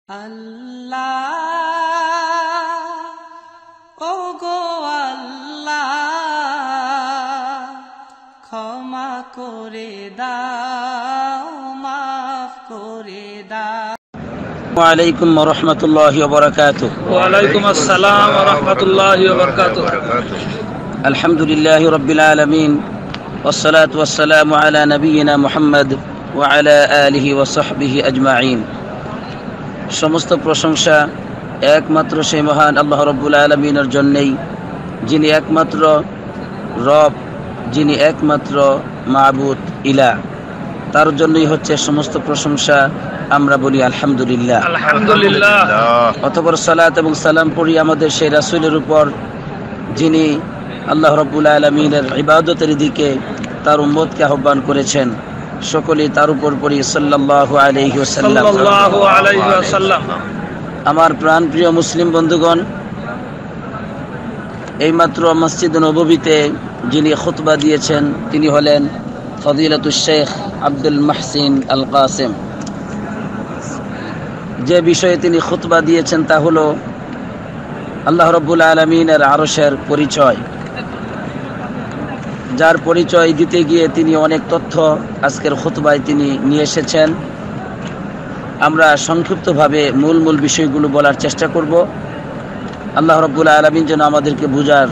আল্লাহ ও গো আল্লাহ ক্ষমা করে দাও মাফ করে দাও। ওয়ালাইকুম ওরহমতুল্লাহি ওয়াবারাকাতুহু। ওয়ালাইকুম আসসালাম ওয়া রাহমাতুল্লাহি ওয়া বারাকাতুহু। আলহামদুলিল্লাহি রাব্বিল আলামিন ওয়াসসালাতু ওয়াসসালামু আলা নবিয়িনা মুহাম্মদ ওয়া আলা আলিহি ওয়া সাহবিহি আজমাইন। সমস্ত প্রশংসা একমাত্র সেই মহান আল্লাহ রাব্বুল আলামিনের জন্যই, যিনি একমাত্র রব, যিনি একমাত্র মাবুদ ইলাহ। তার জন্যই হচ্ছে সমস্ত প্রশংসা। আমরা বলি আলহামদুলিল্লাহ। আলহামদুলিল্লাহ। অতঃপর সালাত এবং সালাম পড়ি আমাদের সেই রাসূলের উপর, যিনি আল্লাহ রাব্বুল আলামিনের ইবাদতের দিকে তার উম্মতকে আহ্বান করেছেন। সকলেই তার উপর পড়ি সাল্লাল্লাহু আলাইহি ওয়াসাল্লাম। সাল্লাল্লাহু আলাইহি ওয়াসাল্লাম। আমার প্রাণপ্রিয় মুসলিম বন্ধুগণ, এইমাত্র মসজিদ নববীতে যিনি খুতবা দিয়েছেন তিনি হলেন ফজিলাতুশ শেখ আব্দুল মুহসিন আল কাসেম। যে বিষয়ে তিনি খুতবা দিয়েছেন তা হলো আল্লাহ রাব্বুল আলামিনের আরশের পরিচয়, যার পরিচয় দিতে গিয়ে তিনি অনেক তথ্য আজকের খুতবায় তিনি নিয়ে এসেছেন। আমরা সংক্ষিপ্তভাবে মূল বিষয়গুলো বলার চেষ্টা করব। আল্লাহ রাব্বুল আলামিন যেন আমাদেরকে বুঝার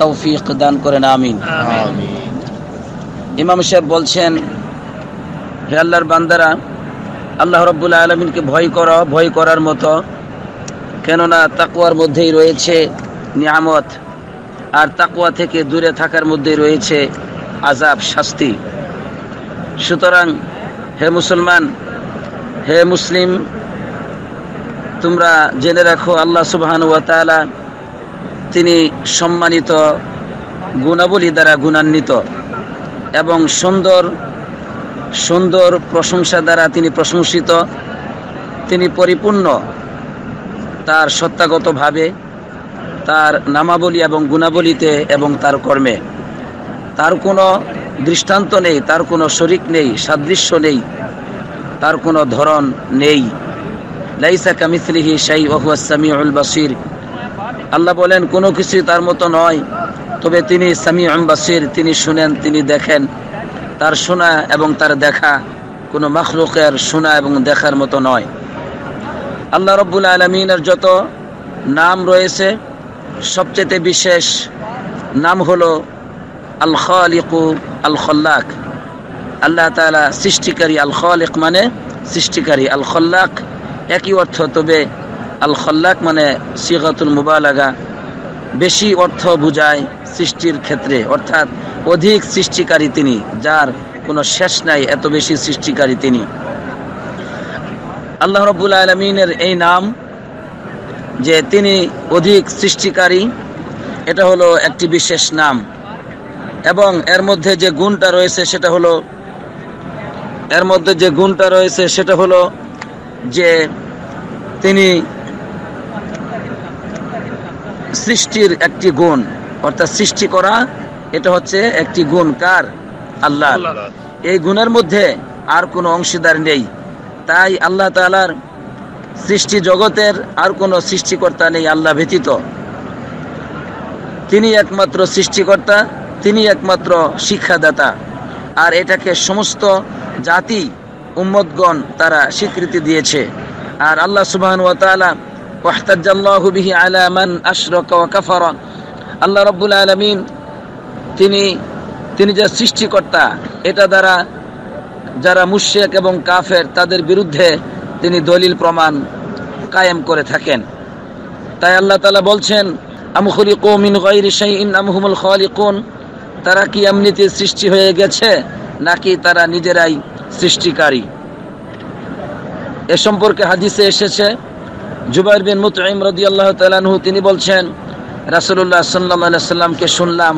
তৌফিক দান করেন, আমিন। ইমাম সাহেব বলছেন, হে আল্লাহর বান্দারা, আল্লাহ রাব্বুল আলামিনকে ভয় করার মতো, কেননা তাকওয়ার মধ্যেই রয়েছে নিয়ামত, আর তাকওয়া থেকে দূরে থাকার মধ্যেই রয়েছে আযাব, শাস্তি। সুতরাং হে মুসলমান, হে মুসলিম, তোমরা জেনে রাখো আল্লাহ সুবহানাহু ওয়া তাআলা তিনি সম্মানিত, গুণাবলী দ্বারা গুণান্বিত এবং সুন্দর প্রশংসা দ্বারা তিনি প্রশংসিত। তিনি পরিপূর্ণ তার সত্তাগতভাবে, তার নামাবলী এবং গুণাবলীতে এবং তার কর্মে। তার কোনো দৃষ্টান্ত নেই, তার কোনো শরীক নেই, সাদৃশ্য নেই, তার কোনো ধরন নেই। লাইসা কামিসলিহি শাই ওয়া হুয়াস সামিউল বাসীর। আল্লাহ বলেন কোনো কিছু তার মতো নয়, তবে তিনি সামিউল বাসীর, তিনি শুনেন, তিনি দেখেন। তার শোনা এবং তার দেখা কোনো মাখলুকের শোনা এবং দেখার মতো নয়। আল্লাহ রাব্বুল আলামিনের যত নাম রয়েছে, সবচেয়ে বিশেষ নাম হলো আল খালিকু আল খাল্লাক। আল্লাহ তাআলা সৃষ্টিকারী। আল খালিক মানে সৃষ্টিকারী, আল খাল্লাক একই অর্থ, তবে আল খাল্লাক মানে সিগাতুল মুবালাগা, বেশি অর্থ বোঝায় সৃষ্টির ক্ষেত্রে, অর্থাৎ অধিক সৃষ্টিকারী তিনি, যার কোনো শেষ নাই, এত বেশি সৃষ্টিকারী তিনি। আল্লাহ রাব্বুল আলামিনের এই নাম যে তিনি অধিক সৃষ্টিকারী, এটা হলো একটি বিশেষ নাম। এবং এর মধ্যে যে গুণটা রয়েছে সেটা হলো যে তিনি সৃষ্টির একটি গুণ, অর্থাৎ সৃষ্টি করা, এটা হচ্ছে একটি গুণ কার? আল্লাহ। এই গুণের মধ্যে আর কোনো অংশীদার নেই। তাই আল্লাহ তাআলার সৃষ্টি জগতের আর কোনো সৃষ্টিকর্তা নেই আল্লাহ ব্যতীত। তিনি একমাত্র সৃষ্টিকর্তা, তিনি একমাত্র শিক্ষাদাতা। আর এটাকে সমস্ত জাতি, উম্মতগণ তারা স্বীকৃতি দিয়েছে। আর আল্লাহ সুবহানাহু ওয়া তাআলা ওয়াহতাজ্জাল্লাহু বিহি আলা মান আশরাকা ওয়া কাফারা। আল্লাহ রাব্বুল আলামিন তিনি যে সৃষ্টিকর্তা, এটা দ্বারা যারা মুশরিক এবং কাফের তাদের বিরুদ্ধে তিনি দলিল প্রমাণ কায়েম করে থাকেন। তাই আল্লাহ তাআলা বলছেন, আম খুলিকু মিন গায়রি শাইইন আম হুমুল খালিকুন। তারা কি এমনিতে সৃষ্টি হয়ে গেছে, নাকি তারা নিজেরাই সৃষ্টিকারী? এ সম্পর্কে হাদিসে এসেছে, জুবাইর বিন মুতঈম রাদিয়াল্লাহু তাআলা আনহু তিনি বলছেন, রাসূলুল্লাহ সাল্লাল্লাহু আলাইহি সাল্লামকে শুনলাম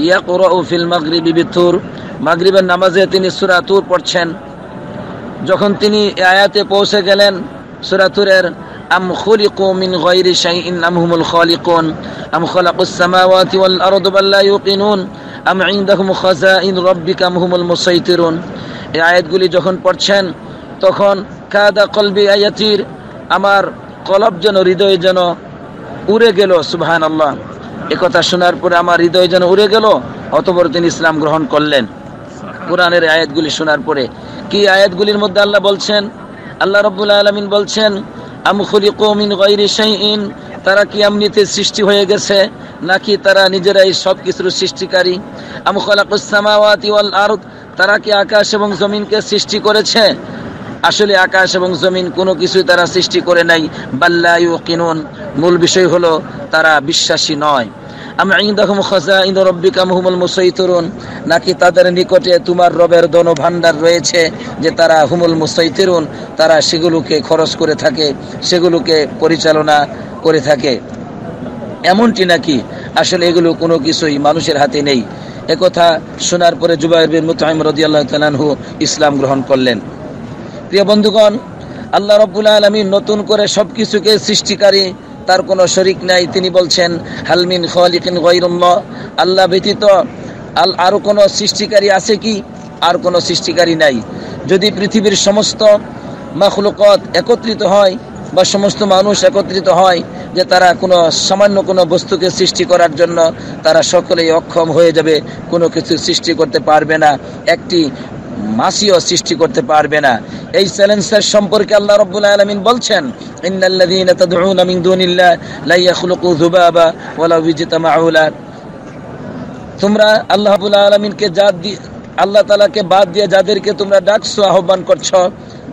ইয়াকরাউ ফিল মাগরিবি বিতুর, মাগরিবের নামাজে তিনি সূরা তুর পড়ছেন। যখন তিনি এই আয়াতে পৌঁছে গেলেন সূরা তুরের, আম খুলিকু মিন গায়রি শাইইন আম হুমুল খালিকুন আম খালাকুস সামাওয়াতি ওয়াল আরদা বাল লা ইউকিনুন আম ইনদাহুম খাযাইন রাব্বিকা আম হুমুল মুসাইতিরুন। এই আয়াতগুলি যখন পড়ছেন তখন কাদা কলবি আয়াতির, আমার কলব যেন, হৃদয় যেন উড়ে গেল। সুবহানাল্লাহ। একথা শোনার পরে আমার হৃদয় যেন উড়ে গেল। অতঃপর তিনি ইসলাম গ্রহণ করলেন। কোরআনের আয়াতগুলি শোনার পরে কি আয়াতগুলির মধ্যে আল্লাহ বলছেন, আল্লাহ রাব্বুল আলামিন বলছেন, আম খুলিকু মিন গায়রি শাইইন, তারা কি এমনিতে সৃষ্টি হয়ে গেছে নাকি তারা নিজেরাই সব কিছুর সৃষ্টিকারী? আম খালাকুস সামাওয়াতি ওয়াল আরদ, তারা কি আকাশ এবং জমিনকে সৃষ্টি করেছে? আসলে আকাশ এবং জমিন কোনো কিছুই তারা সৃষ্টি করে নাই। বাল্লা ইউকিনুন, মূল বিষয় হলো তারা বিশ্বাসী নয়। আম ইনদাহুম খাযাইন রাব্বিকা আম হুমুল মুসাইতিরুন, নাকি তাদের নিকটে তোমার রবের ধন ভাণ্ডার রয়েছে যে তারা হুমুল মুসাইতিরুন, তারা সেগুলোকে খরচ করে থাকে, সেগুলোকে পরিচালনা করে থাকে। এমনটি নাকি? আসলে এগুলো কোনো কিছুই মানুষের হাতে নেই। একথা শোনার পরে জুবাইর বিন মুতঈম রাদিয়াল্লাহু তাআলা আনহু ইসলাম গ্রহণ করলেন। প্রিয় বন্ধুগণ, আল্লাহ রাব্বুল আলামিন নতুন করে সবকিছুকে সৃষ্টিকারী, তার কোনো শরীক নাই। তিনি বলছেন, হাল মিন খালিকিন গায়রুল্লাহ, আল্লাহ ব্যতীত আরো কোনো সৃষ্টিকারী আছে কি? আর কোনো সৃষ্টিকারী নাই। যদি পৃথিবীর সমস্ত মাখলুকাত একত্রিত হয় বা সমস্ত মানুষ একত্রিত হয় যে তারা কোনো সামান্য কোনো বস্তুকে সৃষ্টি করার জন্য, তারা সকলেই অক্ষম হয়ে যাবে, কোনো কিছু সৃষ্টি করতে পারবে না, একটি মাছিও সৃষ্টি করতে পারবে না। এই চ্যালেঞ্জের সম্পর্কে আল্লাহ রাব্বুল আলামিন বলছেন, ইন্নাল্লাযীনা তাদউনা মিন দুনিল্লাহ লা ইয়াখলুকু যুবাবা ওয়ালা ইজতামাউ লা, তোমরা আল্লাহ রাব্বুল আলামিনকে আল্লাহ তাআলাকে বাদ দিয়ে যাদেরকে তোমরা ডাকছো, আহ্বান করছো,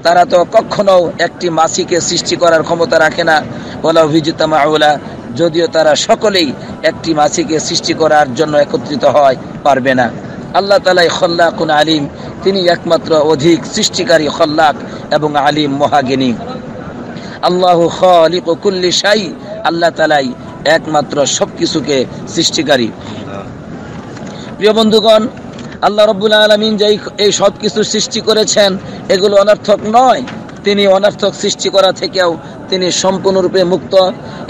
তারা তো কখনো একটি মাছিকে সৃষ্টি করার ক্ষমতা রাখে না। ওয়ালা ইজতামাউ লা, যদিও তারা সকলেই একটি মাছিকে সৃষ্টি করার জন্য একত্রিত হয়, পারবে না। আল্লাহ তাআলাই খাল্লাকুন আলিম, তিনি একমাত্র অধিক সৃষ্টিকারী, খাল্লাক এবং আলিম, মহাজ্ঞানী। আল্লাহু খালিকু কুল্লি শাই, আল্লাহ তাআলাই একমাত্র সবকিছুকে সৃষ্টিকারী। প্রিয় বন্ধুগণ, আল্লাহ রাব্বুল আলামিন যে এই সব কিছু সৃষ্টি করেছেন এগুলো অনর্থক নয়। তিনি অনর্থক সৃষ্টি করা থেকেও তিনি সম্পূর্ণরূপে মুক্ত।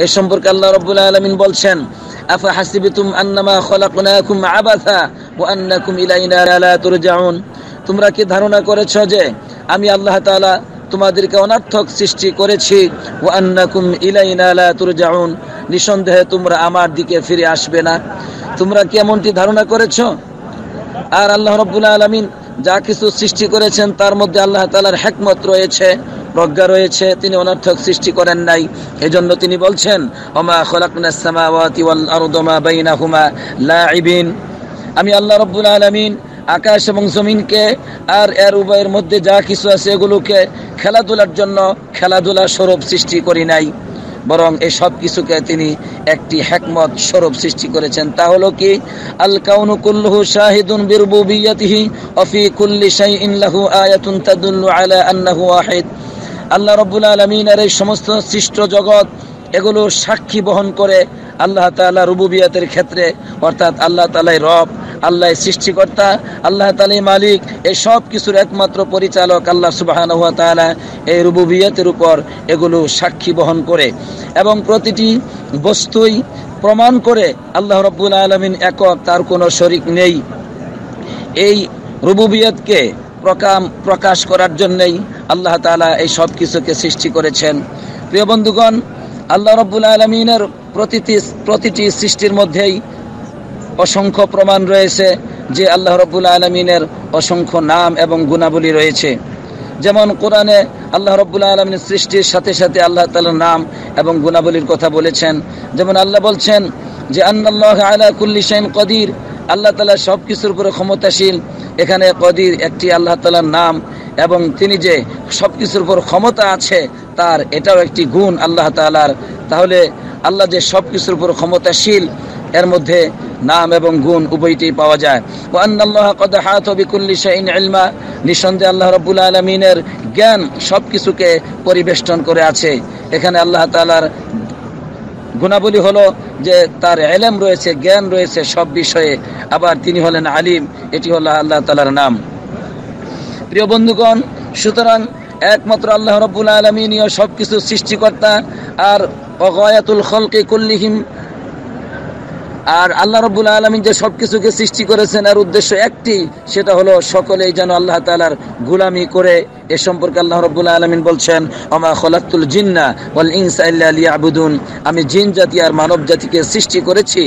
এ সম্পর্কে আল্লাহ রাব্বুল আলামিন বলছেন, আফা হাসিবতুম আন্নামা খলাকনাকুম আবাসা ওয়া আন্নাকুম ইলাইনা লা তুরজাউন, তোমরা কি ধারণা করেছো যে আমি আল্লাহ তাআলা তোমাদেরকে অনর্থক সৃষ্টি করেছি, ওয়া আন্নাকুম ইলাইনা লা তুরজাউন, নিঃসন্দেহে তোমরা আমার দিকে ফিরে আসবে না। তোমরা কি এমনটি ধারণা করেছো? আর আল্লাহ রাব্বুল আলামিন যা কিছু সৃষ্টি করেছেন তার মধ্যে আল্লাহ তাআলার হিকমত রয়েছে, প্রজ্ঞা রয়েছে। তিনি অনর্থক সৃষ্টি করেন নাই। এজন্য তিনি বলছেন, ওমা খালাকনাস সামাওয়াতি ওয়াল আরদা মা বাইনাহুমা লাঈবিন, আমি আল্লাহ রাব্বুল আলামিন আকাশ এবং জমিনকে আর এর উভয়ের মধ্যে যা কিছু আছে এগুলোকে খেলাধুলার জন্য, খেলাধুলা স্বরূপ সৃষ্টি করি নাই, বরং এই সব কিছুকে তিনি একটি হিকমত স্বরূপ সৃষ্টি করেছেন। তা হলো কি, আল কাউনু কুল্লুহু শাহিদুন বিরুবুবিয়্যাতিহি ওয়া ফি কুল্লি শাইইন লাহু আয়াতুন তাদুল্লু আলা আন্নাহু ওয়াহিদ। আল্লাহ রাব্বুল আলামিনের এই সমস্ত সৃষ্ট জগৎ এগুলো সাক্ষী বহন করে আল্লাহ তাআলা রুবুবিয়তের ক্ষেত্রে, অর্থাৎ আল্লাহ তাআলাই রব, আল্লাহ সৃষ্টিকর্তা, আল্লাহ তাআলাই মালিক, এই সব কিছুর একমাত্র পরিচালক আল্লাহ সুবহানাহু ওয়া তাআলা। এই রুবুবিয়তের উপর এগুলো সাক্ষী বহন করে এবং প্রতিটি বস্তুই প্রমাণ করে আল্লাহ রাব্বুল আলামিন একক, তার কোনো শরীক নেই। এই রুবুবিয়তকে প্রকাশ করার জন্যই আল্লাহ তাআলা এই সব কিছুকে সৃষ্টি করেছেন। প্রিয় বন্ধুগণ, আল্লাহ রাব্বুল আলামিনের প্রতিটি সৃষ্টির মধ্যেই অসংখ্য প্রমাণ রয়েছে যে আল্লাহ রাব্বুল আলামিনের অসংখ্য নাম এবং গুণাবলী রয়েছে। যেমন কোরআনে আল্লাহ রাব্বুল আলামিনের সৃষ্টির সাথে সাথে আল্লাহ তাআলার নাম এবং গুণাবলীর কথা বলেছেন। যেমন আল্লাহ বলছেন যে আন্নাল্লাহা আলা কুল্লি শাইইন কদির, আল্লাহ তাআলা সব কিছুর উপরে ক্ষমতাশীল। এখানে কদির একটি আল্লাহ তাআলার নাম এবং তিনি যে সব কিছুর উপর ক্ষমতা আছে তার এটাও একটি গুণ আল্লাহ তাআলার। তাহলে আল্লাহ যে সব কিছুর উপর ক্ষমতাশীল, এর মধ্যে নাম এবং গুণ উভয়টি পাওয়া যায়। ওয়া আন্নাল্লাহা ক্বাদ আহাতা বিকুল্লি শাইইন ইলমা, নিঃসন্দেহে আল্লাহ রাব্বুল আলামিনের জ্ঞান সব কিছুকে পরিবেষ্টন করে আছে। এখানে আল্লাহ তাআলার গুণাবলী হলো যে তার ইলম রয়েছে, জ্ঞান রয়েছে সব বিষয়ে। আবার তিনি হলেন আলিম, এটি হলো আল্লাহ তাআলার নাম। প্রিয় বন্ধুগণ, সুতরাং একমাত্র আল্লাহ রাব্বুল আলামিনই সব কিছু সৃষ্টিকর্তা। আর গায়াতুল খালকি কুল্লিহিম, আর আল্লাহ রাব্বুল আলামিন যে সবকিছুকে সৃষ্টি করেছেন এর উদ্দেশ্য একটি, সেটা হলো সকলেই যেন আল্লাহ তাআলার গোলামি করে। এ সম্পর্কে আল্লাহ রাব্বুল আলামিন বলছেন, ওমা খলাকতুল জিন্না ওয়াল ইনসা ইল্লা লিয়াবুদুন, আমি জিন জাতি আর মানব জাতিকে সৃষ্টি করেছি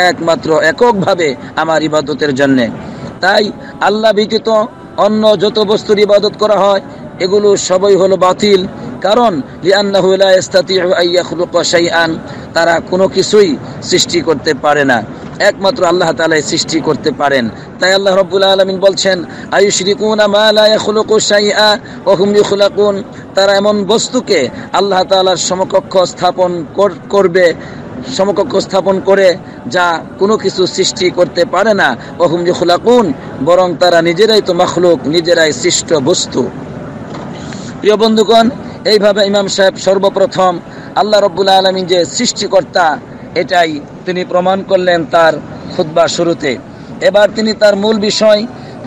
একমাত্র এককভাবে আমার ইবাদতের জন্য। তাই আল্লাহ ব্যতীত অন্য যত বস্তুর ইবাদত করা হয় এগুলো সবই হলো বাতিল। কারণ লিআন্নাহু লা ইস্তাতিউ আন ইয়াখলুকা শাইআন, তারা কোনো কিছুই সৃষ্টি করতে পারে না, একমাত্র আল্লাহ তাআলাই সৃষ্টি করতে পারেন। তাই আল্লাহ রাব্বুল আলামিন বলছেন, আয়ুশরিকুনা মা লা ইয়াখলুকু শাইআ ওয়া হুম ইখলাকুন, তারা এমন বস্তুকে আল্লাহ তাআলার সমকক্ষ স্থাপন করে যা কোনো কিছু সৃষ্টি করতে পারে না। ওয়া হুম ইখলাকুন, বরং তারা নিজেরাই তো মাখলুক, নিজেরাই সৃষ্ট বস্তু। প্রিয় বন্ধুগণ, এইভাবে ইমাম সাহেব সর্বপ্রথম আল্লাহ রাব্বুল আলামিন যে সৃষ্টিকর্তা এটাই তিনি প্রমাণ করলেন তার খুতবা শুরুতে। এবার তিনি তার মূল বিষয়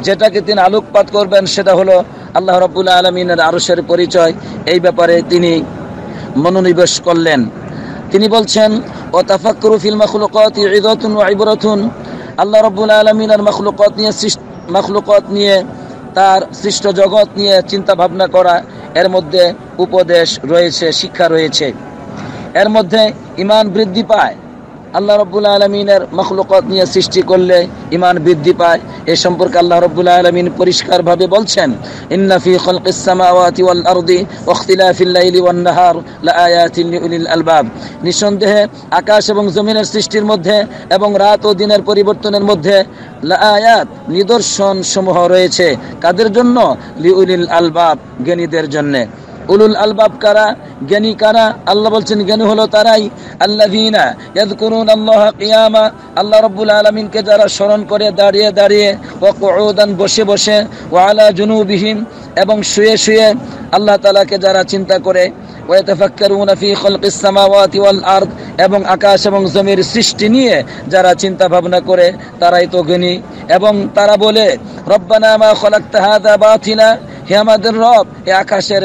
যেটাকে তিনি আলোকপাত করবেন সেটা হলো আল্লাহ রাব্বুল আলামিনের আরশের পরিচয়। এই ব্যাপারে তিনি মনোনিবেশ করলেন। তিনি বলছেন, ওয়া তাফাক্কুরু ফিল মাখলুকাতি ইযাতুন ওয়া ইবরাতুন, আল্লাহ রাব্বুল আলামিনের মাখলুকাত নিয়ে তার সৃষ্ট জগৎ নিয়ে চিন্তা ভাবনা করা, এর মধ্যে উপদেশ রয়েছে, শিক্ষা রয়েছে। এর মধ্যে ঈমান বৃদ্ধি পায়। আল্লাহ রাব্বুল আলামিনের মাখলুকাত নিয়ে সৃষ্টি করলে ঈমান বৃদ্ধি পায়। এই সম্পর্কে আল্লাহ রাব্বুল আলামিন পরিষ্কারভাবে বলছেন, ইন্না ফি খালকিস সামাওয়াতি ওয়াল আরদি ওয়া ইখতিলাফিল লাইলি ওয়ান নাহার লাআয়াতিন লিউলিল আলবাব, নিঃসন্দেহে আকাশ এবং জমিনের সৃষ্টির মধ্যে এবং রাত ও দিনের পরিবর্তনের মধ্যে লাআয়াত, নিদর্শন সমূহ রয়েছে। কাদের জন্য? লিউলিল আলবাব, জ্ঞানীদের জন্য। উলুল আলবাব কারা? জ্ঞানী কারা? আল্লাহ বলছেন জ্ঞানী হলো তারাই আল্লাযীনা ইয়াযকুরুনাল্লাহা কিয়ামা, আল্লাহ রাব্বুল আলামিনকে যারা স্মরণ করে দাঁড়িয়ে দাঁড়িয়ে, ওয়া কুউদান, বসে বসে, ওয়া আলা জুনুবিহিম, এবং শুয়ে শুয়ে আল্লাহ তাআলাকে যারা চিন্তা করে, ওয়া ইয়াতাফাক্কারুনা ফি খালকিস সামাওয়াতি ওয়াল আরদ, এবং আকাশ এবং জমির সৃষ্টি নিয়ে যারা চিন্তা ভাবনা করে তারাই তো জ্ঞানী। এবং তারা বলে, রব্বানা মা খালাকতা হাযা বাতিলা, হে আমাদের রব, এই আকাশের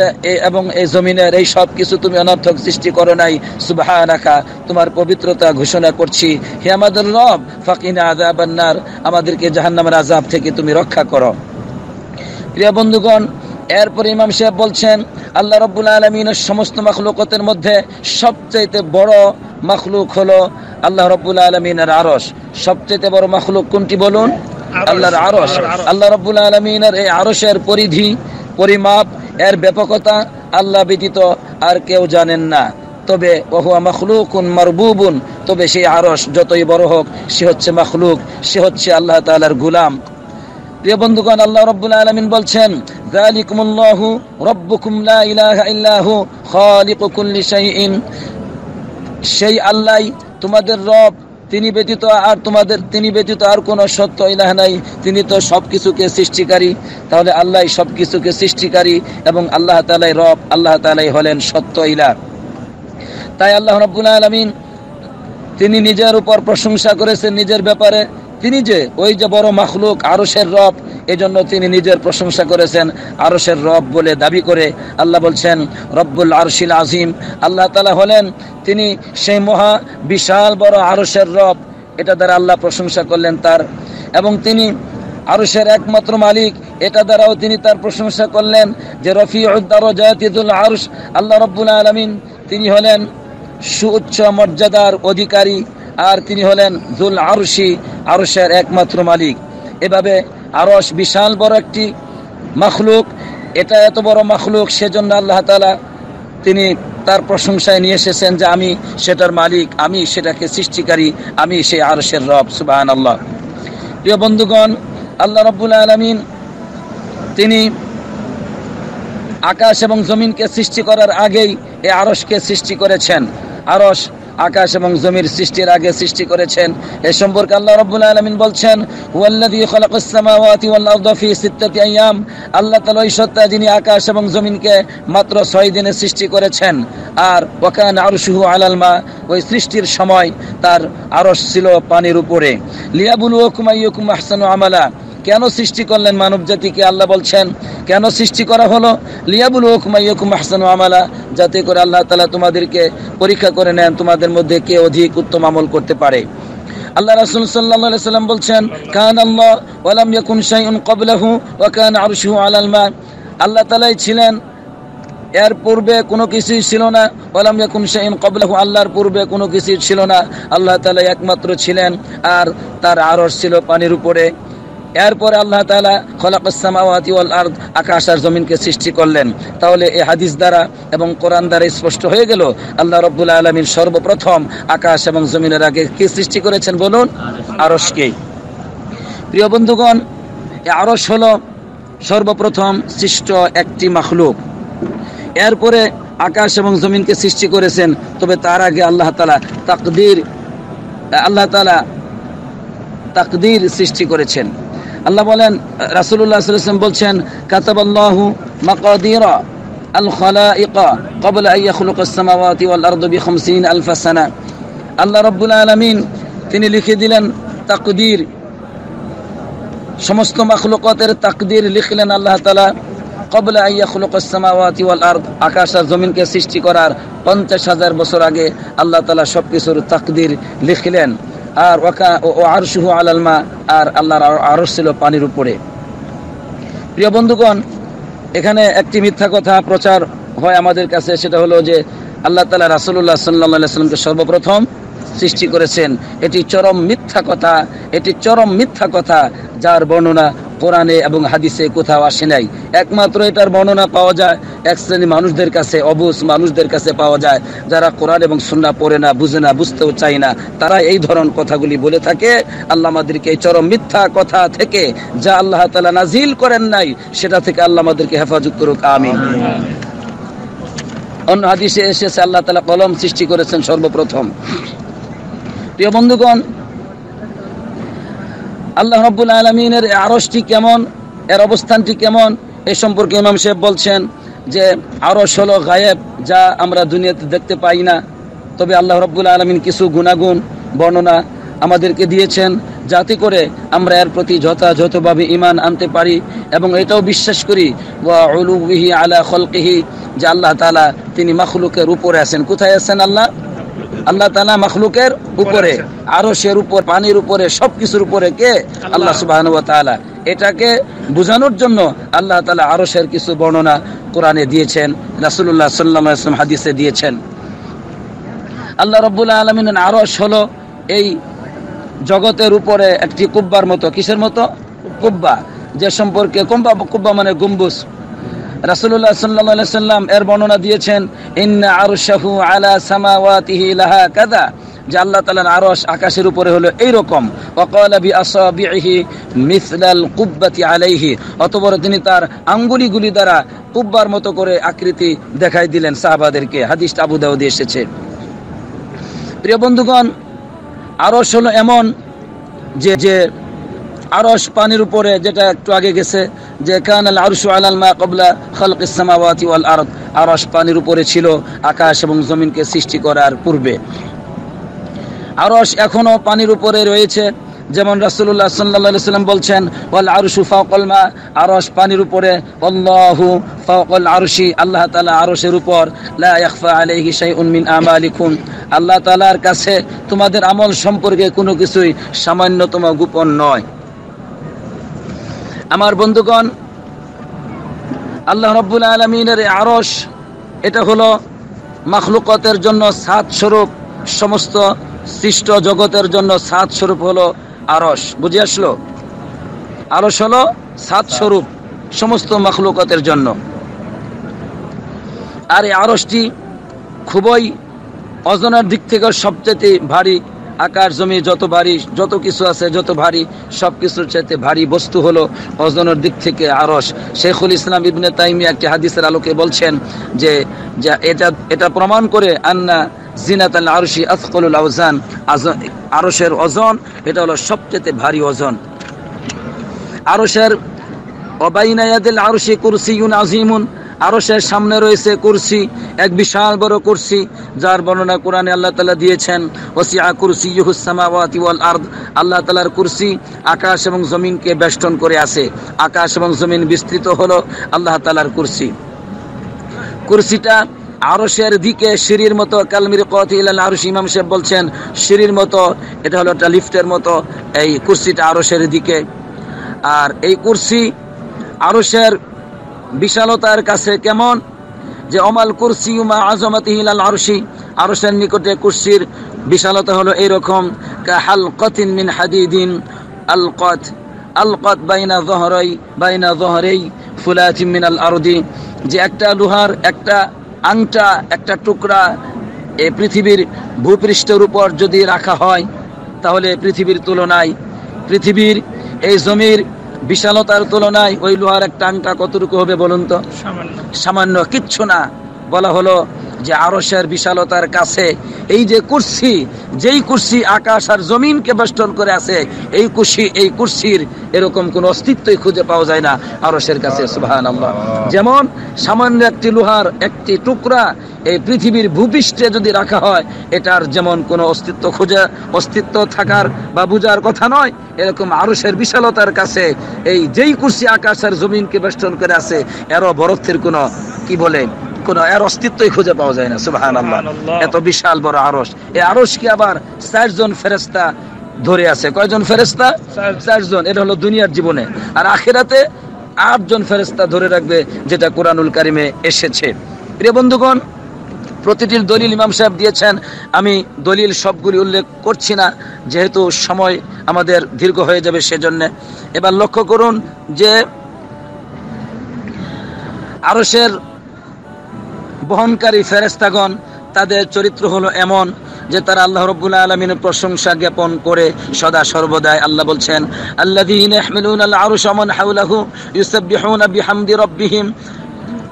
এবং এই জমিনের এই সব কিছু তুমি অনর্থক সৃষ্টি করো নাই, সুবহানাকা, তোমার পবিত্রতা ঘোষণা করছি। হে আমাদের রব, ফাকিনা আযাবান নার, আমাদেরকে জাহান্নামের আযাব থেকে তুমি রক্ষা করো। প্রিয় বন্ধুগণ, এরপর ইমাম সাহেব বলছেন, আল্লাহ রাব্বুল আলামিনের সমস্ত মাখলুকাতের মধ্যে সবচেয়ে বড় মাখলুক হলো আল্লাহ রাব্বুল আলামিনের আরশ। সবচেয়ে বড় মাখলুক কোনটি বলুন? আল্লাহর আরশ। আল্লাহ রাব্বুল আলামিনের এই আরশের পরিধি, পরিমাপ, এর ব্যাপকতা আল্লাহ ব্যতীত আর কেউ জানেন না। তবে ওহুয়া মাখলুকুন মারবুবুন, তবে সেই আরশ যতই বড় হোক সে হচ্ছে মাখলুক, সে হচ্ছে আল্লাহ তাআলার গোলাম। প্রিয় বন্ধুগণ, আল্লাহ রাব্বুল আলামিন বলছেন, যালিকুমুল্লাহু রাব্বুকুম লা ইলাহা ইল্লাহু খালিকু কুল্লি শাইইন, সেই আল্লাহই তোমাদের রব, তিনি ব্যতীত আর কোনো সত্য ইলাহ নাই, তিনি তো সবকিছুকে সৃষ্টিকারী। তাহলে আল্লাহ সবকিছুকে সৃষ্টিকারী এবং আল্লাহ তাআলাই রব, আল্লাহ তাআলাই হলেন সত্য ইলাহ। তাই আল্লাহ রাব্বুল আলামিন তিনি নিজের উপর প্রশংসা করেছেন নিজের ব্যাপারে। তিনি যে ওই যে বড় মাখলুক আরশের রব, এজন্য তিনি নিজের প্রশংসা করেছেন আরশের রব বলে দাবি করে। আল্লাহ বলছেন রব্বুল আরশিল আজিম, আল্লাহ তাআলা হলেন তিনি সেই মহা বিশাল বড় আরশের রব। এটা দ্বারা আল্লাহ প্রশংসা করলেন তার, এবং তিনি আরশের একমাত্র মালিক, এটা দ্বারাও তিনি তার প্রশংসা করলেন যে রফিউদ দারাজাতি যুল আরশ, আল্লাহ রাব্বুল আলামিন তিনি হলেন সুউচ্চ মর্যাদার অধিকারী, আর তিনি হলেন যুল আরশি, আরশের একমাত্র মালিক। এভাবে আরশ বিশাল বড় একটি মাখলুক। এটা এত বড় মাখলুক, সেজন্য আল্লাহ তাআলা তিনি তার প্রশংসায় নিয়ে এসেছেন যে আমি সেটার মালিক, আমি সেটাকে সৃষ্টিকারী, আমি সেই আরশের রব, সুবহানাল্লাহ। প্রিয় বন্ধুগণ, আল্লাহ রাব্বুল আলামিন তিনি আকাশ এবং জমিনকে সৃষ্টি করার আগেই এই আরশকে সৃষ্টি করেছেন। আরশ আকাশ এবং জমির সৃষ্টির আগে সৃষ্টি করেছেন। এ সম্পর্কে আল্লাহ রাব্বুল আলামিন বলছেন, হুয়াল্লাযী খালাকাস সামাওয়াতি ওয়াল আরদা ফি সিত্তাতি আইয়াম, আল্লাহ তাআলা ওই সত্তা যিনি আকাশ এবং জমিনকে মাত্র 6 দিনে সৃষ্টি করেছেন। আর ওয়া কানা আরশুহু আলাল মা, ওই সৃষ্টির সময় তার আরশ ছিল পানির উপরে। লিয়াবলুয়াকুম আইয়ুকুম আহসানু আমালা, কেন সৃষ্টি করলেন মানব জাতিকে? আল্লাহ বলছেন কেন সৃষ্টি করা হলো? লিয়াবলুয়াকুম আইয়ুকুম আহসানু আমালা, যাতে করে আল্লাহ তাআলা তোমাদেরকে পরীক্ষা করে নেন তোমাদের মধ্যে কে অধিক উত্তম আমল করতে পারে। আল্লাহ রাসূল সাল্লাল্লাহু আলাইহি সাল্লাম বলছেন, কানা আল্লাহ ওয়া লাম ইয়াকুন শাইউন ক্বাবলাহু ওয়া কানা আরশুহু আলাল মা। আল্লাহ তাআলাই ছিলেন, এর পূর্বে কোনো কিছুই ছিল না। ওয়ালাম ইয়াকুন শাইউন ক্বাবলাহু, আল্লাহর পূর্বে কোনো কিছুই ছিল না। আল্লাহ তাআলা একমাত্র ছিলেন, আর তার আরশ ছিল পানির উপরে। এরপরে আল্লাহ তাআলা খলাকাস সামাওয়াতি ওয়াল আরদ, আকাশ আর জমিনকে সৃষ্টি করলেন। তাহলে এই হাদিস দ্বারা এবং কোরআন দ্বারা স্পষ্ট হয়ে গেল আল্লাহ রাব্বুল আলামিন সর্বপ্রথম আকাশ এবং জমিনের আগে কি সৃষ্টি করেছেন বলুন? আরশকে। প্রিয় বন্ধুগণ, এই আরশ হলো সর্বপ্রথম সৃষ্ট একটি মাখলুক। এরপরে আকাশ এবং জমিনকে সৃষ্টি করেছেন। তবে তার আগে আল্লাহ তাআলা তাকদীর সৃষ্টি করেছেন। আল্লাহ বলেন, রাসূলুল্লাহ সাল্লাল্লাহু আলাইহি ওয়াসাল্লাম বলছেন, কাতাবাল্লাহু মাকাদিরা আল খালাইকা ক্বাবলা আন ইয়াখলুকাস সামাওয়াতি ওয়াল আরদা বি50 আলফ সানা। আল্লাহ রাব্বুল আলামিন তিনি লিখে দিলেন তাকদীর, সমস্ত মাখলুকাতের তাকদীর লিখলেন আল্লাহ তাআলা ক্বাবলা আন ইয়াখলুকাস সামাওয়াতি ওয়াল আরদ, আকাশ আর জমিনকে সৃষ্টি করার 50,000 বছর আগে আল্লাহ তাআলা সবকিছুর তাকদীর লিখলেন। আর আরশুহু আলাল মা, আর আল্লাহর আরশ ছিল পানির উপরে। প্রিয় বন্ধুগণ, এখানে একটি মিথ্যা কথা প্রচার হয় আমাদের কাছে, সেটা হলো যে আল্লাহ তাআলা রাসূলুল্লাহ সাল্লাল্লাহু আলাইহি ওয়াসাল্লামকে সর্বপ্রথম সৃষ্টি করেছেন। এটি চরম মিথ্যা কথা, যার বর্ণনা কোরআনে এবং হাদিসে কোথাও আসে নাই। একমাত্র এটার বর্ণনা পাওয়া যায় এক শ্রেণী মানুষদের কাছে, অবুঝ মানুষদের কাছে পাওয়া যায়, যারা কোরআন এবং সুন্নাহ পড়ে না, বুঝে না, বুঝতেও চায় না। তারা এই ধরনের কথাগুলি বলে থাকে। আল্লাহ আমাদেরকে এই চরম মিথ্যা কথা থেকে, যা আল্লাহ তাআলা নাজিল করেন নাই, সেটা থেকে আল্লাহ আমাদেরকে হেফাজত করুক, আমিন। অন্য হাদিসে এসেছে আল্লাহ তাআলা কলম সৃষ্টি করেছেন সর্বপ্রথম। প্রিয় বন্ধুগণ, আল্লাহ রাব্বুল আলামিনের আরশটি কেমন, এর অবস্থানটি কেমন, এ সম্পর্কে ইমাম সাহেব বলছেন যে আরশ হলো গায়েব, যা আমরা দুনিয়াতে দেখতে পাই না। তবে আল্লাহ রাব্বুল আলামিন কিছু গুণাগুণ বর্ণনা আমাদেরকে দিয়েছেন, যাতে করে আমরা এর প্রতি যথাযথভাবে ঈমান আনতে পারি এবং এটাও বিশ্বাস করি ওয়া উলুহি আলা খালকিহি, যে আল্লাহ তাআলা তিনি মাখলুকের উপরে আছেন। কোথায় আছেন আল্লাহ তাআলা? মাখলুকের উপরে, আরশের উপর, পানির উপরে, সবকিছুর উপরে কে? আল্লাহ সুবহানাহু ওয়া তাআলা। এটাকে বোঝানোর জন্য আল্লাহ তাআলা আরশের কিছু বর্ণনা কোরআনে দিয়েছেন, রাসূলুল্লাহ সাল্লাল্লাহু আলাইহি ওয়াসাল্লাম হাদিসে দিয়েছেন। আল্লাহ রাব্বুল আলামিনের আরশ হলো এই জগতের উপরে একটি কুব্বার মতো। কিসের মতো? কুব্বা, যে সম্পর্কে কুব্বা মানে গম্বুজ। রাসূলুল্লাহ সাল্লাল্লাহু আলাইহি ওয়াসাল্লাম এর বর্ণনা দিয়েছেন, ইন্না আরশাহু আলা সামাওয়াতিহি লাহা কাযা, যে আল্লাহ তাআলার আরশ আকাশের উপরে হলো এই রকম। ওয়া ক্বালা বি আসাবিহি মিসলাল কুব্বাতি আলাইহি, অতঃপর তিনি তার আঙ্গুলিগুলি দ্বারা কুব্বার মতো করে আকৃতি দেখাই দিলেন সাহাবাদেরকে। হাদিসটা আবু দাউদে এসেছে। প্রিয় বন্ধুগণ, আরশ হলো এমন যে আরশ পানির উপরে, যেটা একটু আগে গেছে যে কানাল আরশু আলাল মা ক্বাবলা খালকিস সামাওয়াতি ওয়াল আরদ, আরশ পানির উপরে ছিল আকাশ এবং জমিনকে সৃষ্টি করার পূর্বে। আরশ এখনো পানির উপরে রয়েছে, যেমন রাসূলুল্লাহ সাল্লাল্লাহু আলাইহি ওয়াসাল্লাম বলছেন, ওয়াল আরশু ফাওকাল মা, আরশ পানির উপরে, আল্লাহু ফাওকাল আরশি, আল্লাহ তাআলা আরশের উপর, লা ইয়াখফা আলাইহি শাইউন মিন আমালিকুম, আল্লাহ তাআলার কাছে তোমাদের আমল সম্পর্কে কোনো কিছুই সামান্যতম গোপন নয়। আমার বন্ধুগণ, আল্লাহ রাব্বুল আলামিনের আরশ, এটা হলো মাখলুকাতের জন্য সাত স্বরূপ, সমস্ত সৃষ্ট জগতের জন্য সাত স্বরূপ হলো আরশ। বুঝে আসলো? আরশ হলো সাত স্বরূপ সমস্ত মাখলুকাতের জন্য। আর এই আরশটি খুবই ওজনের দিক থেকে সবচেয়ে ভারী। আকাশ জমি যত ভারী, যত কিছু আছে যত ভারী, সব কিছুর চাইতে ভারী বস্তু হলো ওজনের দিক থেকে আরশ। শেখুল ইসলাম ইবনে তাইমিয়া একটি হাদিসের আলোকে বলছেন যে এটা প্রমাণ করে আন্না জিনাতাল আরশি আথকালুল আওজান, আরশের ওজন এটা হলো সবচেয়ে ভারী ওজন। আরশের ওয়াবাইনা ইয়াদিল আরশি কুরসিয়ুন আযীমুন, আরশের সামনে রয়েছে কুরসি, এক বিশাল বড় কুরসি, যার বর্ণনা কোরআনে আল্লাহ তাআলা দিয়েছেন, ওয়াসিআ কুরসিয়ুহুস সামাওয়াতি ওয়াল আরদ, আল্লাহ তাআলার কুরসি আকাশ এবং জমিনকে বেষ্টন করে আছে। আকাশ এবং জমিন বিস্তৃত হলো আল্লাহ তাআলার কুরসি। কুরসিটা আরশের দিকে সিঁড়ির মতো কালমির কত ইলাল আরশ, ইমাম সাহেব বলছেন সিঁড়ির মতো, এটা হলো একটা লিফটের মতো এই কুরসিটা আরশের দিকে। আর এই কুরসি আরশের বিশালতার কাছে কেমন, যে অমাল কুরসি মা আযমাতিহি ইলাল আরশি, আরশের নিকটে কুরসির বিশালতা হলো এরকম, কা হালকাতিন মিন হাদিদিন আলকাত আলকাত বাইনা যহরাই ফুলাতিন মিনাল আরদি, যে একটা লোহার একটা আংটা, একটা টুকরা এই পৃথিবীর ভূপৃষ্ঠের উপর যদি রাখা হয়, তাহলে পৃথিবীর তুলনায়, পৃথিবীর এই জমির বিশালতার তুলনায় ওই লোহার একটা আংটা কতটুকু হবে বলুন তো? সামান্য, কিচ্ছু না। বলা হলো যে আরশের বিশালতার কাছে এই যে কুরসি, যেই কুরসি আকাশ আর জমিনকে বেষ্টন করে আছে, এই কুরসির এরকম কোন অস্তিত্বই খুঁজে পাওয়া যায় না আরশের কাছে। সুবহানাল্লাহ। যেমন সামান্য একটি লোহার একটি টুকরা এই পৃথিবীর ভূপৃষ্ঠে যদি রাখা হয়, এটার যেমন কোনো অস্তিত্ব থাকার বা বুঝার কথা নয়, এরকম আরশের বিশালতার কাছে এই যেই কুরসি আকাশ আর জমিনকে বেষ্টন করে আছে, এরও বরত্বের কোনো কি বলে কোনো এর অস্তিত্বই খুঁজে পাওয়া যায় না। সুবহানাল্লাহ। এত বিশাল বড় আরশ, এই আরশকে আবার 4 জন ফেরেশতা ধরে আছে। কয়জন ফেরেশতা? 4 জন। এটা হলো দুনিয়ার জীবনে। আর আখিরাতে 8 জন ফেরেশতা ধরে রাখবে, যেটা কোরআনুল কারিমে এসেছে। প্রিয় বন্ধুগণ, প্রতিটির দলিল ইমাম সাহেব দিয়েছেন, আমি দলিল সবগুলি উল্লেখ করছি না, যেহেতু সময় আমাদের দীর্ঘ হয়ে যাবে সেজন্য। এবার লক্ষ্য করুন যে আরশের বহনকারী ফেরেশতাগণ, তাদের চরিত্র হলো এমন যে তারা আল্লাহ রাব্বুল আলামিনের প্রশংসা জ্ঞাপন করে সদা সর্বদাই। আল্লাহ বলছেন, আল্লাযীনা ইয়াহমিলুনাল আরশা মান হাওলাহু ইউসাব্বিহুনা বিহামদি রাব্বিহিম,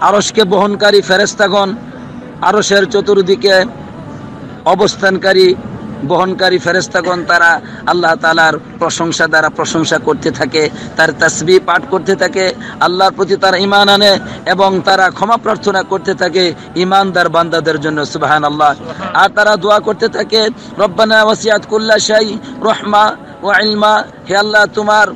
আরশকে বহনকারী ফেরেশতাগণ, আরশের চতুর্দিকে অবস্থানকারী বহনকারী ফেরেশতাগণ, তারা আল্লাহ তাআলার প্রশংসা দ্বারা প্রশংসা করতে থাকে, তার তাসবিহ পাঠ করতে থাকে, আল্লাহর প্রতি তারা ঈমান আনে এবং তারা ক্ষমা প্রার্থনা করতে থাকে ঈমানদার বান্দাদের জন্য। সুবহানাল্লাহ। আর তারা দোয়া করতে থাকে, রব্বানা ওয়াসিআত কুল্লা শাই রাহমা ওয়া ইলমা, হে আল্লাহ, তোমার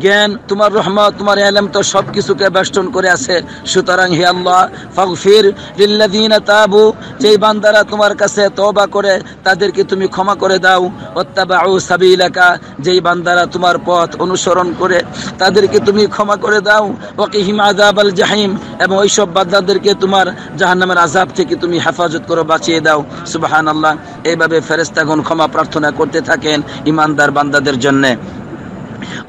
জ্ঞান, তোমার রহমত, তোমার ইলম তো সব কিছুকে বেষ্টন করে আছে, সুতরাং হে আল্লাহ ফাগফির লিল্লাযিনা তাবু, যেই বান্দারা তোমার কাছে তওবা করে তাদেরকে তুমি ক্ষমা করে দাও, ওয়াত্তাবাউ সাবিলাকা, যেই বান্দারা তোমার পথ অনুসরণ করে তাদেরকে তুমি ক্ষমা করে দাও, ওয়াকিহিম আযাবাল জাহিম, এবং ওইসব বান্দাদেরকে তোমার জাহান্নামের আযাব থেকে তুমি হেফাজত করে বাঁচিয়ে দাও। সুবহানাল্লাহ। এইভাবে ফেরেশতাগণ ক্ষমা প্রার্থনা করতে থাকেন ঈমানদার বান্দাদের জন্য।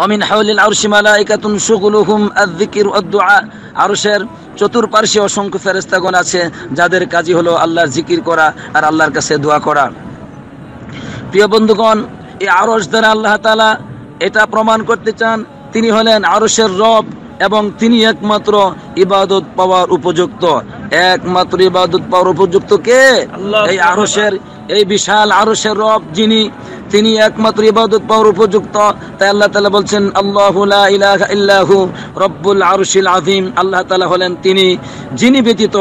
অমিন হাওলিল আরশি মালাইকাতুন শুগুলুহুম আয-যিকর ওয়াদ-দুআ, আরশের চতুর্পার্শ্বে অসংখ্য ফেরেশতাগণ আছে যাদের কাজই হলো আল্লাহর জিকির করা আর আল্লাহর কাছে দোয়া করা। প্রিয় বন্ধুগণ, এই আরশ দ্বারা আল্লাহ তাআলা এটা প্রমাণ করতে চান তিনি হলেন আরশের রব এবং তিনি একমাত্র ইবাদত পাওয়ার উপযুক্ত। একমাত্র ইবাদত পাওয়ার উপযুক্ত কে? এই আরশের, এই বিশাল আরশের রব যিনি, তিনি একমাত্র ইবাদত পাওয়ার উপযুক্ত। তাই আল্লাহ তাআলা বলছেন, আল্লাহু লা ইলাহা ইল্লাহু রব্বুল আরশিল আযীম, আল্লাহ তাআলা হলেন তিনি যিনি ব্যতীত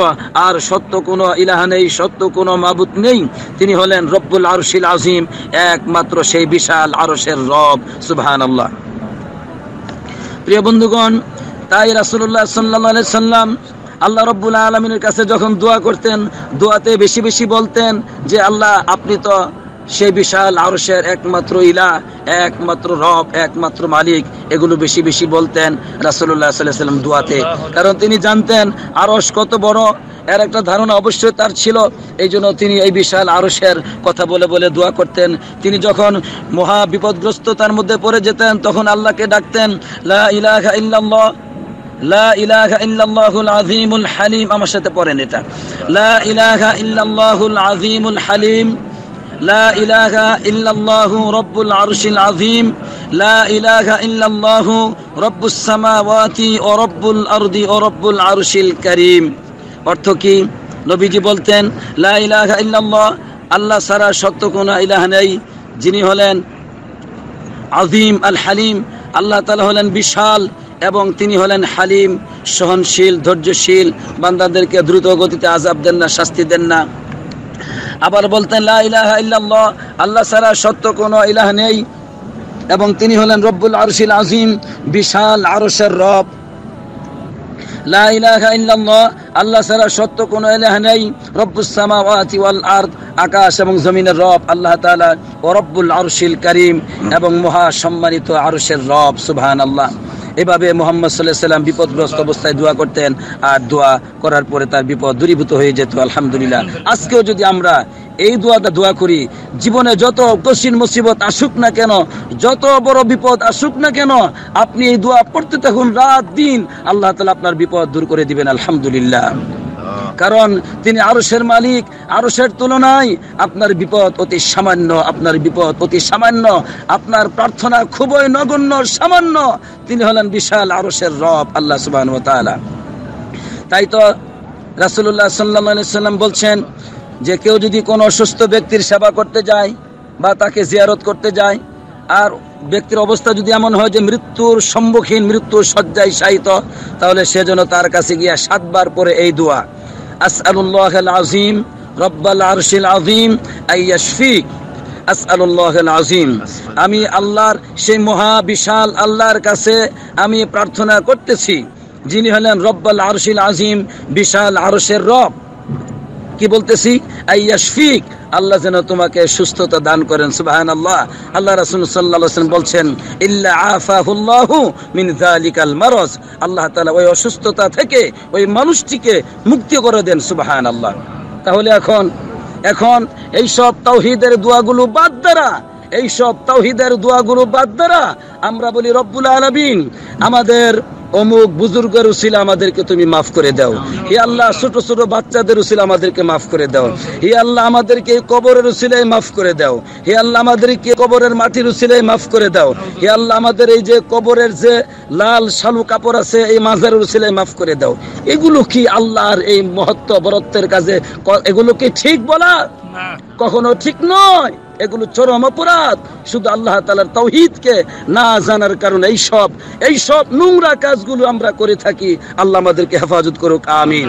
আর সত্য কোনো ইলাহ নেই, সত্য কোনো মাবুদ নেই, তিনি হলেন রব্বুল আরশিল আযীম, একমাত্র সেই বিশাল আরশের রব। সুবহানাল্লাহ। প্রিয় বন্ধুগণ, তাই রাসূলুল্লাহ সাল্লাল্লাহু আলাইহি সাল্লাম আল্লাহ রাব্বুল আলামিনের কাছে যখন দোয়া করতেন, দোয়াতে বেশি বেশি বলতেন যে আল্লাহ, আপনি তো সেই বিশাল আরশের একমাত্র ইলাহ, একমাত্র রব, একমাত্র মালিক, এগুলো বেশি বেশি বলতেন রাসূলুল্লাহ সাল্লাল্লাহু আলাইহি সাল্লাম দোয়াতে। কারণ তিনি জানতেন আরশ কত বড়, এর একটা ধারণা অবশ্যই তার ছিল। এই জন্য তিনি এই বিশাল আরশের কথা বলে বলে দোয়া করতেন। তিনি যখন মহা বিপদগ্রস্ততার মধ্যে পড়ে যেতেন, তখন আল্লাহকে ডাকতেন, লা ইলাহা ইল্লাল্লাহ, লা ইলাহা ইল্লাল্লাহুল আযীমুল হালিম। আমার সাথে পড়েন এটা, লা ইলাহা ইল্লাল্লাহুল আযীমুল হালিম, লা ইলাহা ইল্লাল্লাহু রব্বুল আরশিল আযীম, লা ইলাহা ইল্লাল্লাহু রব্বুস সামাওয়াতি ওয়া রব্বুল আরদি ওয়া রব্বুল আরশিল কারীম। অর্থ কি? নবীজি বলতেন, লা ইলাহা ইল্লাল্লাহ, আল্লাহ ছাড়া সত্য কোনো ইলাহ নেই, যিনি হলেন আযীম আল হালিম, আল্লাহ তাআলা হলেন বিশাল এবং তিনি হলেন হালিম, সহনশীল, ধৈর্যশীল, বান্দাদেরকে দ্রুত গতিতে আযাব দেন না, শাস্তি দেন না। আবার বলতেন, লা ইলাহা ইল্লাল্লাহ, আল্লাহ ছাড়া সত্য কোনো ইলাহ নেই এবং তিনি হলেন রব্বুল আরশিল আযীম, বিশাল আরশের রব। লা ইলাহা ইল্লাল্লাহ, আল্লাহ ছাড়া সত্য কোনো ইলাহ নেই। রব্বুস সামাওয়াতি ওয়াল আরদ, আকাশ এবং জমিনের রব আল্লাহ তাআলা। ও রব্বুল আরশিল কারীম, এবং মহা সম্মানিত আরশের রব। সুবহানাল্লাহ। এভাবে মুহাম্মদ সাল্লাল্লাহু আলাইহি সাল্লাম বিপদগ্রস্ত অবস্থায় দোয়া করতেন, আর দোয়া করার পরে তার বিপদ দূরীভূত হয়ে যেত। আলহামদুলিল্লাহ। আজকেও যদি আমরা এই দোয়াটা দোয়া করি, জীবনে যত কঠিন মুসিবত আসুক না কেন, যত বড় বিপদ আসুক না কেন, আপনি এই দোয়া পড়তে থাকুন রাত দিন, আল্লাহ তাআলা আপনার বিপদ দূর করে দিবেন। আলহামদুলিল্লাহ। কারণ তিনি আরশের মালিক, আরশের তুলনায় আপনার বিপদ অতি সামান্য, আপনার বিপদ অতি সামান্য, আপনার প্রার্থনা খুবই নগণ্য, সামান্য। তিনি হলেন বিশাল আরশের রব আল্লাহ সুবহানাহু ওয়া তাআলা। তাই তো রাসূলুল্লাহ সাল্লাল্লাহু আলাইহি সাল্লাম বলছেন যে কেউ যদি কোনো অসুস্থ ব্যক্তির সেবা করতে যায় বা তাকে জিয়ারত করতে যায়, আর ব্যক্তির অবস্থা যদি এমন হয় যে মৃত্যুর সম্মুখীন, মৃত্যুর শয্যায় শায়িত, তাহলে সে যেন তার কাছে গিয়ে 7 বার পরে এই দোয়া, আসআলুল্লাহাল আযীম রব্বাল আরশিল আযীম আইয়াশফিক, আসআলুল্লাহাল আযীম, আমি আল্লাহর সেই মহা বিশাল আল্লাহর কাছে আমি প্রার্থনা করতেছি, যিনি হলেন রব্বাল আরশিল আযীম, বিশাল আরশের রব। কি বলতেছি? আইয়াশফিক, আল্লাহ যেন তোমাকে সুস্থতা দান করেন। সুবহানাল্লাহ। আল্লাহ রাসূল সাল্লাল্লাহু আলাইহি ওয়াসাল্লাম বলছেন, ইল্লা আফাহুল্লাহু মিন যালিকাল মারাজ, আল্লাহ তাআলা ওই অসুস্থতা থেকে ওই মানুষটিকে মুক্তি করে দেন। সুবহানাল্লাহ। তাহলে এখন এই সব তাওহীদের দোয়াগুলো বাদ দ্বারা, এই সব তাওহীদের দোয়াগুলো বাদ দ্বারা আমরা বলি, রব্বুল আলামিন আমাদের অমুক বুজুর্গের উসিলা আমাদেরকে তুমি মাফ করে দাও। হে আল্লাহ, ছোট ছোট বাচ্চাদের উসিলা আমাদেরকে মাফ করে দাও। হে আল্লাহ, আমাদেরকে কবরের উসিলায় মাফ করে দাও। হে আল্লাহ, আমাদেরকে কবরের মাটির উসিলায় মাফ করে দাও। হে আল্লাহ, আমাদের এই যে কবরের যে লাল শালু কাপড় আছে, এই মাজারের উসিলায় মাফ করে দাও। এগুলো কি আল্লাহর এই মহত্ব বরত্বের কাছে এগুলো কি ঠিক বলা? কখনো ঠিক নয়। এগুলো চরম অপরাধ। শুধু আল্লাহ তাআলার তাওহীদকে না জানার কারণে এই সব নোংরা কাজগুলো আমরা করে থাকি। আল্লাহ আমাদেরকে হেফাজত করুক। আমিন।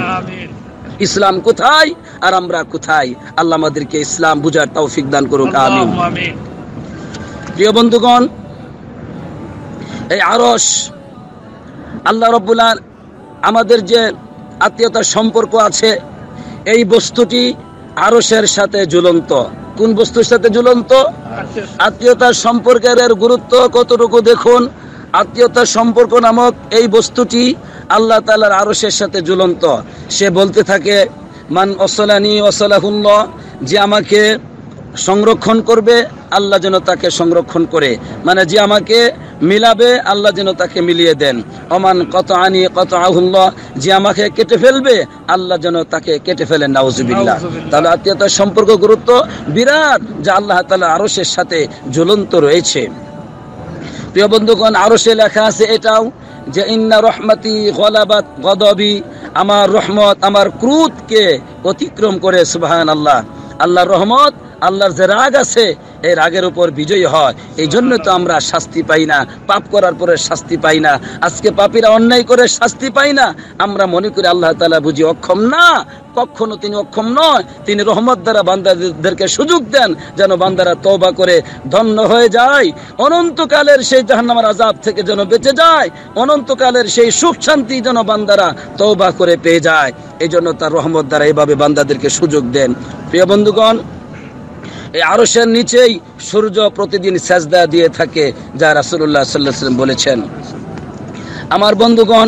ইসলাম কোথায় আর আমরা কোথায়? আল্লাহ আমাদেরকে ইসলাম বুঝার তৌফিক দান করুক। আমিন। প্রিয় বন্ধুগণ, এই আরশ, আল্লাহ রাব্বুল আলামিন আমাদের যে আত্মীয়তার সম্পর্ক আছে, এই বস্তুটি আরশের সাথে ঝুলন্ত। কোন বস্তুর সাথে ঝুলন্ত? আত্মীয়তার সম্পর্কের গুরুত্ব কতটুকু দেখুন। আত্মীয়তার সম্পর্ক নামক এই বস্তুটি আল্লাহ তাআলার আরশের সাথে ঝুলন্ত। সে বলতে থাকে, মান ওয়াসালানি ওয়াসালাহুল্লাহ, যে আমাকে সংরক্ষণ করবে আল্লাহ যেন তাকে সংরক্ষণ করে, মানে যে আমাকে মিলাবে আল্লাহ যেন তাকে মিলিয়ে দেন। ওমান কাতাআনি কাতাআহুল্লাহ, যে আমাকে কেটে ফেলবে আল্লাহ যেন তাকে কেটে ফেলেন। নাউজুবিল্লাহ। তাহলে আত্মীয়তার সম্পর্ক গুরুত্ব বিরাট, যা আল্লাহ তাআলা আরশের সাথে ঝুলন্ত রয়েছে। প্রিয় বন্ধুগণ, আরশে লেখা আছে এটাও যে ইন্না রহমাতি গলাবাত গদবি, আমার রহমত আমার ক্রোধকে অতিক্রম করে। সুবহানাল্লাহ। আল্লাহর রহমত, আল্লাহর যে রাগ আছে, এই রাগের উপর বিজয়ী হয়। এই জন্য তো আমরা শাস্তি পাই না, পাপ করার পরে শাস্তি পাই না। আজকে পাপীরা অন্যায় করে শাস্তি পাই না, আমরা মনে করি আল্লাহ তাআলা বুঝি অক্ষম। না, কখনো তিনি অক্ষম নয়। তিনি রহমত দ্বারা বান্দাদেরকে সুযোগ দেন যেন বান্দারা তওবা করে ধন্য হয়ে যায়, অনন্তকালের সেই জাহান্নামের আযাব থেকে যেন বেঁচে যায়, অনন্তকালের সেই সুখ শান্তি যেন বান্দারা তওবা করে পেয়ে যায়। এই জন্য তার রহমত দ্বারা এইভাবে বান্দাদেরকে সুযোগ দেন। প্রিয় বন্ধুগণ, এই আরশের নিচেই সূর্য প্রতিদিন সাজদা দিয়ে থাকে, যা রাসূলুল্লাহ সাল্লাল্লাহু আলাইহি ওয়াসাল্লাম বলেছেন। আমার বন্ধুগণ,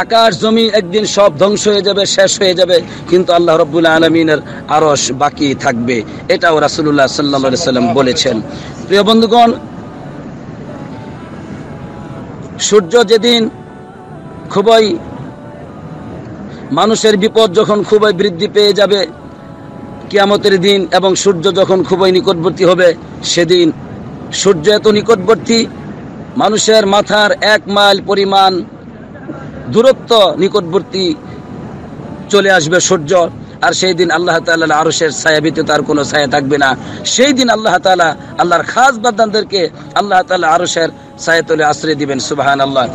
আকাশ জমি একদিন সব ধ্বংস হয়ে যাবে, শেষ হয়ে যাবে, কিন্তু আল্লাহ রাব্বুল আলামিনের আরশ বাকি থাকবে। এটাও রাসূলুল্লাহ সাল্লাল্লাহু আলাইহি ওয়াসাল্লাম বলেছেন। প্রিয় বন্ধুগণ, সূর্য যেদিন খুবই, মানুষের বিপদ যখন খুবই বৃদ্ধি পেয়ে যাবে কিয়ামতের দিন, এবং সূর্য যখন খুবই নিকটবর্তী হবে, সেদিন সূর্য এত নিকটবর্তী, মানুষের মাথার 1 মাইল পরিমাণ দূরত্ব নিকটবর্তী চলে আসবে সূর্য। আর সেই দিন আল্লাহ তাআলার আরশের ছায়া ব্যতীত তার কোনো ছায়া থাকবে না। সেই দিন আল্লাহ তাআলা আল্লাহর খাস বান্দাদেরকে আল্লাহ তাআলা আরশের ছায়া তলে আশ্রয় দিবেন। সুবহানাল্লাহ।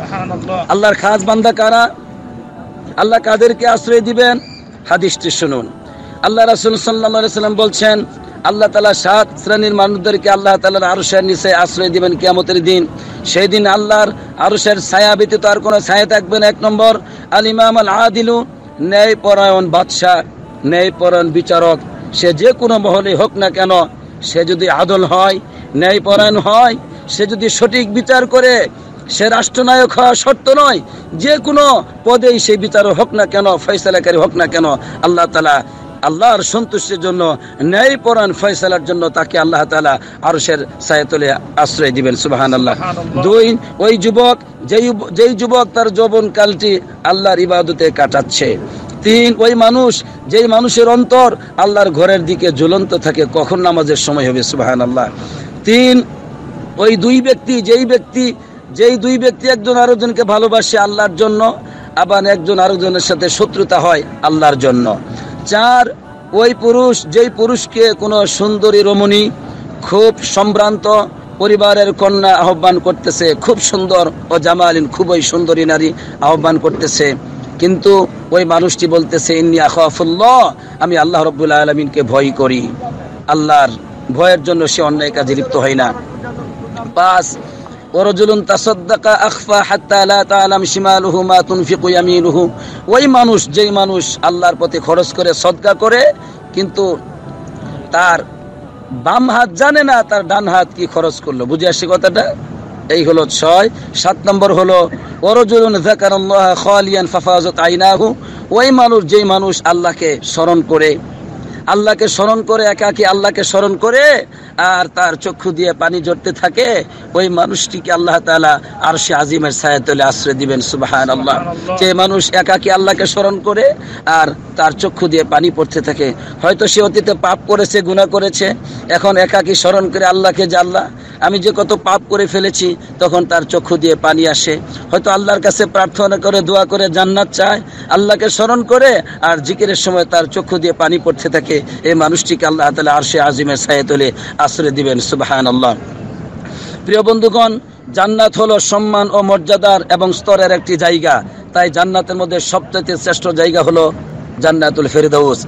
আল্লাহর খাস বান্দা কারা? আল্লাহ কাদেরকে আশ্রয় দিবেন? হাদিসটি শুনুন। আল্লাহ রাসূল সাল্লাল্লাহু আলাইহি ওয়াসাল্লাম বলছেন, আল্লাহ তাআলা 7 শ্রেণীর মানুষদেরকে আল্লাহ তাআলার আরশের নিচে আশ্রয় দিবেন কিয়ামতের দিন। সেই দিন আল্লাহর আরশের ছায়া ব্যতীত আর কোনো ছায়া থাকবে না। 1 নম্বর আল ইমাম আল আদিলু, ন্যায়পরায়ণ বাদশাহ, ন্যায়পরায়ণ বিচারক। সে যে কোনো মহলে হোক না কেন, সে যদি আদল হয়, ন্যায়পরায়ণ হয়, সে যদি সঠিক বিচার করে, সে রাষ্ট্রনায়ক হওয়া শর্ত নয়, যে কোনো পদেই সে বিচারক হোক না কেন, ফয়সালাকারী হোক না কেন, আল্লাহ তাআলা আল্লাহর সন্তুষ্টির জন্য, ন্যায়পরায়ণ ফয়সালার জন্য তাকে আল্লাহ তাআলা আরশের ছায়াতলে আশ্রয় দিবেন। সুবহানাল্লাহ। 2, ওই যুবক যেই যুবক তার যৌবনকালটি আল্লাহর ইবাদতে কাটাচ্ছে। 3, ওই মানুষ যেই মানুষের অন্তর আল্লাহর ঘরের দিকে ঝুলন্ত থাকে, কখন নামাজের সময় হবে। সুবহানাল্লাহ। 3, ওই যেই দুই ব্যক্তি একজন আরেকজনকে ভালোবাসে আল্লাহর জন্য, আবার একজন আরেকজনের সাথে শত্রুতা হয় আল্লাহর জন্য। 4, ওই পুরুষ যেই পুরুষকে কোনো সুন্দরী রমণী, খুব সম্ভ্রান্ত পরিবারের কন্যা আহ্বান করতেছে, খুব সুন্দর ও জামালিন, খুবই সুন্দরী নারী আহ্বান করতেছে, কিন্তু ওই মানুষটি বলতেছে ইন্নী আখাফুল্লাহ, আমি আল্লাহ রাব্বুল আলামিনকে ভয় করি। আল্লাহর ভয়ের জন্য সে অন্যায় কাজে লিপ্ত হয় না। 5, ওয়ারাজুলুন তাসাদ্দাকা আখফা হাত্তা লা তা'লাম শিমালুহু মা তুনফিকু ইয়ামিনুহু, ওই মানুষ যেই মানুষ আল্লাহর পথে খরচ করে, সদকা করে, কিন্তু তার বাম হাত জানে না তার ডান হাত কি খরচ করলো। বুঝে আসছে কথাটা? এই হলো 6। 7 নম্বর হলো ওয়ারাজুলুন যাকারাল্লাহ খালিয়ান ফাফাজাত আইনাহু, ওই মানুষ যেই মানুষ আল্লাহকে স্মরণ করে, একাকী আল্লাহকে স্মরণ করে, আর তার চক্ষু দিয়ে পানি ঝরতে থাকে, ওই মানুষটিকে আল্লাহ তাআলা আরশে আজিমের ছায়াতলে আশ্রয় দিবেন। সুবহানাল্লাহ। যে মানুষ একাকী আল্লাহকে স্মরণ করে আর তার চক্ষু দিয়ে পানি পড়তে থাকে, হয়তো সে অতীতে পাপ করেছে, গুনাহ করেছে, এখন একাকী স্মরণ করে আল্লাহকে, যে আল্লাহ আমি যে কত পাপ করে ফেলেছি, তখন তার চক্ষু দিয়ে পানি আসে। হয়তো আল্লাহর কাছে প্রার্থনা করে, দোয়া করে, জান্নাত চায়, আল্লাহকে স্মরণ করে, আর জিকিরের সময় তার চক্ষু দিয়ে পানি পড়তে থাকে, এই মানুষটিকে আল্লাহ তাআলা আরশে আজিমের ছায়াতলে আশ্রয় দিবেন। সুবহানাল্লাহ। প্রিয় বন্ধুগণ, জান্নাত হলো সম্মান ও মর্যাদার এবং স্তরের একটি জায়গা। তাই জান্নাতের মধ্যে সবচেয়ে শ্রেষ্ঠ জায়গা হলো জান্নাতুল ফেরদাউস।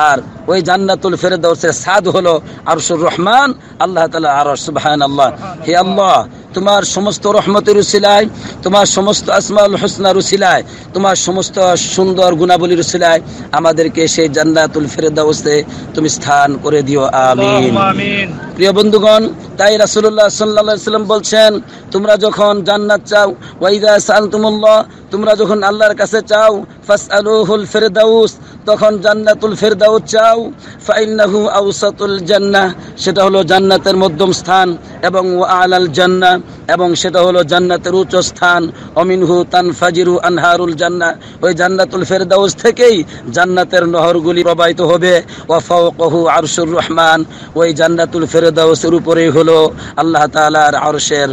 আর ওই জান্নাতুল ফেরদাউসের স্বাদ হলো আরশুর রহমান, আল্লাহ তাআলা আরশ। সুবহানাল্লাহ। হে আল্লাহ, তোমার সমস্ত রহমতের উসিলায়, তোমার সমস্ত আসমাউল হুসনার উসিলায়, তোমার সমস্ত সুন্দর গুণাবলীর উসিলায় আমাদেরকে সেই জান্নাতুল ফেরদাউসে তুমি স্থান করে দিও। আমিন। প্রিয় বন্ধুগণ, তাই রাসূলুল্লাহ সাল্লাল্লাহু আলাইহি ওয়াসাল্লাম বলছেন, তোমরা যখন জান্নাত চাও, ওয়াইদা সালতুমুল্লাহ, তোমরা যখন আল্লাহর কাছে চাও, ফাসআলুহুল ফিরদাউস, তখন জান্নাতুল ফিরদাউস চাও। ফাইন্নাহু আওসাতুল জান্নাহ, সেটা হলো জান্নাতের মধ্যম স্থান, এবং আলাল জান্নাহ, এবং সেটা হলো জান্নাতের উচ্চ স্থান। অমিনহু তানফাজিরু আনহারুল জান্নাহ, ওই জান্নাতুল ফিরদাউস থেকেই জান্নাতের নহরগুলি প্রবাহিত হবে। ওয়া ফাওকাহু আরশুর রহমান, ওই জান্নাতুল ফিরদাউসের উপরেই হলো আল্লাহ তাআলার আরশের,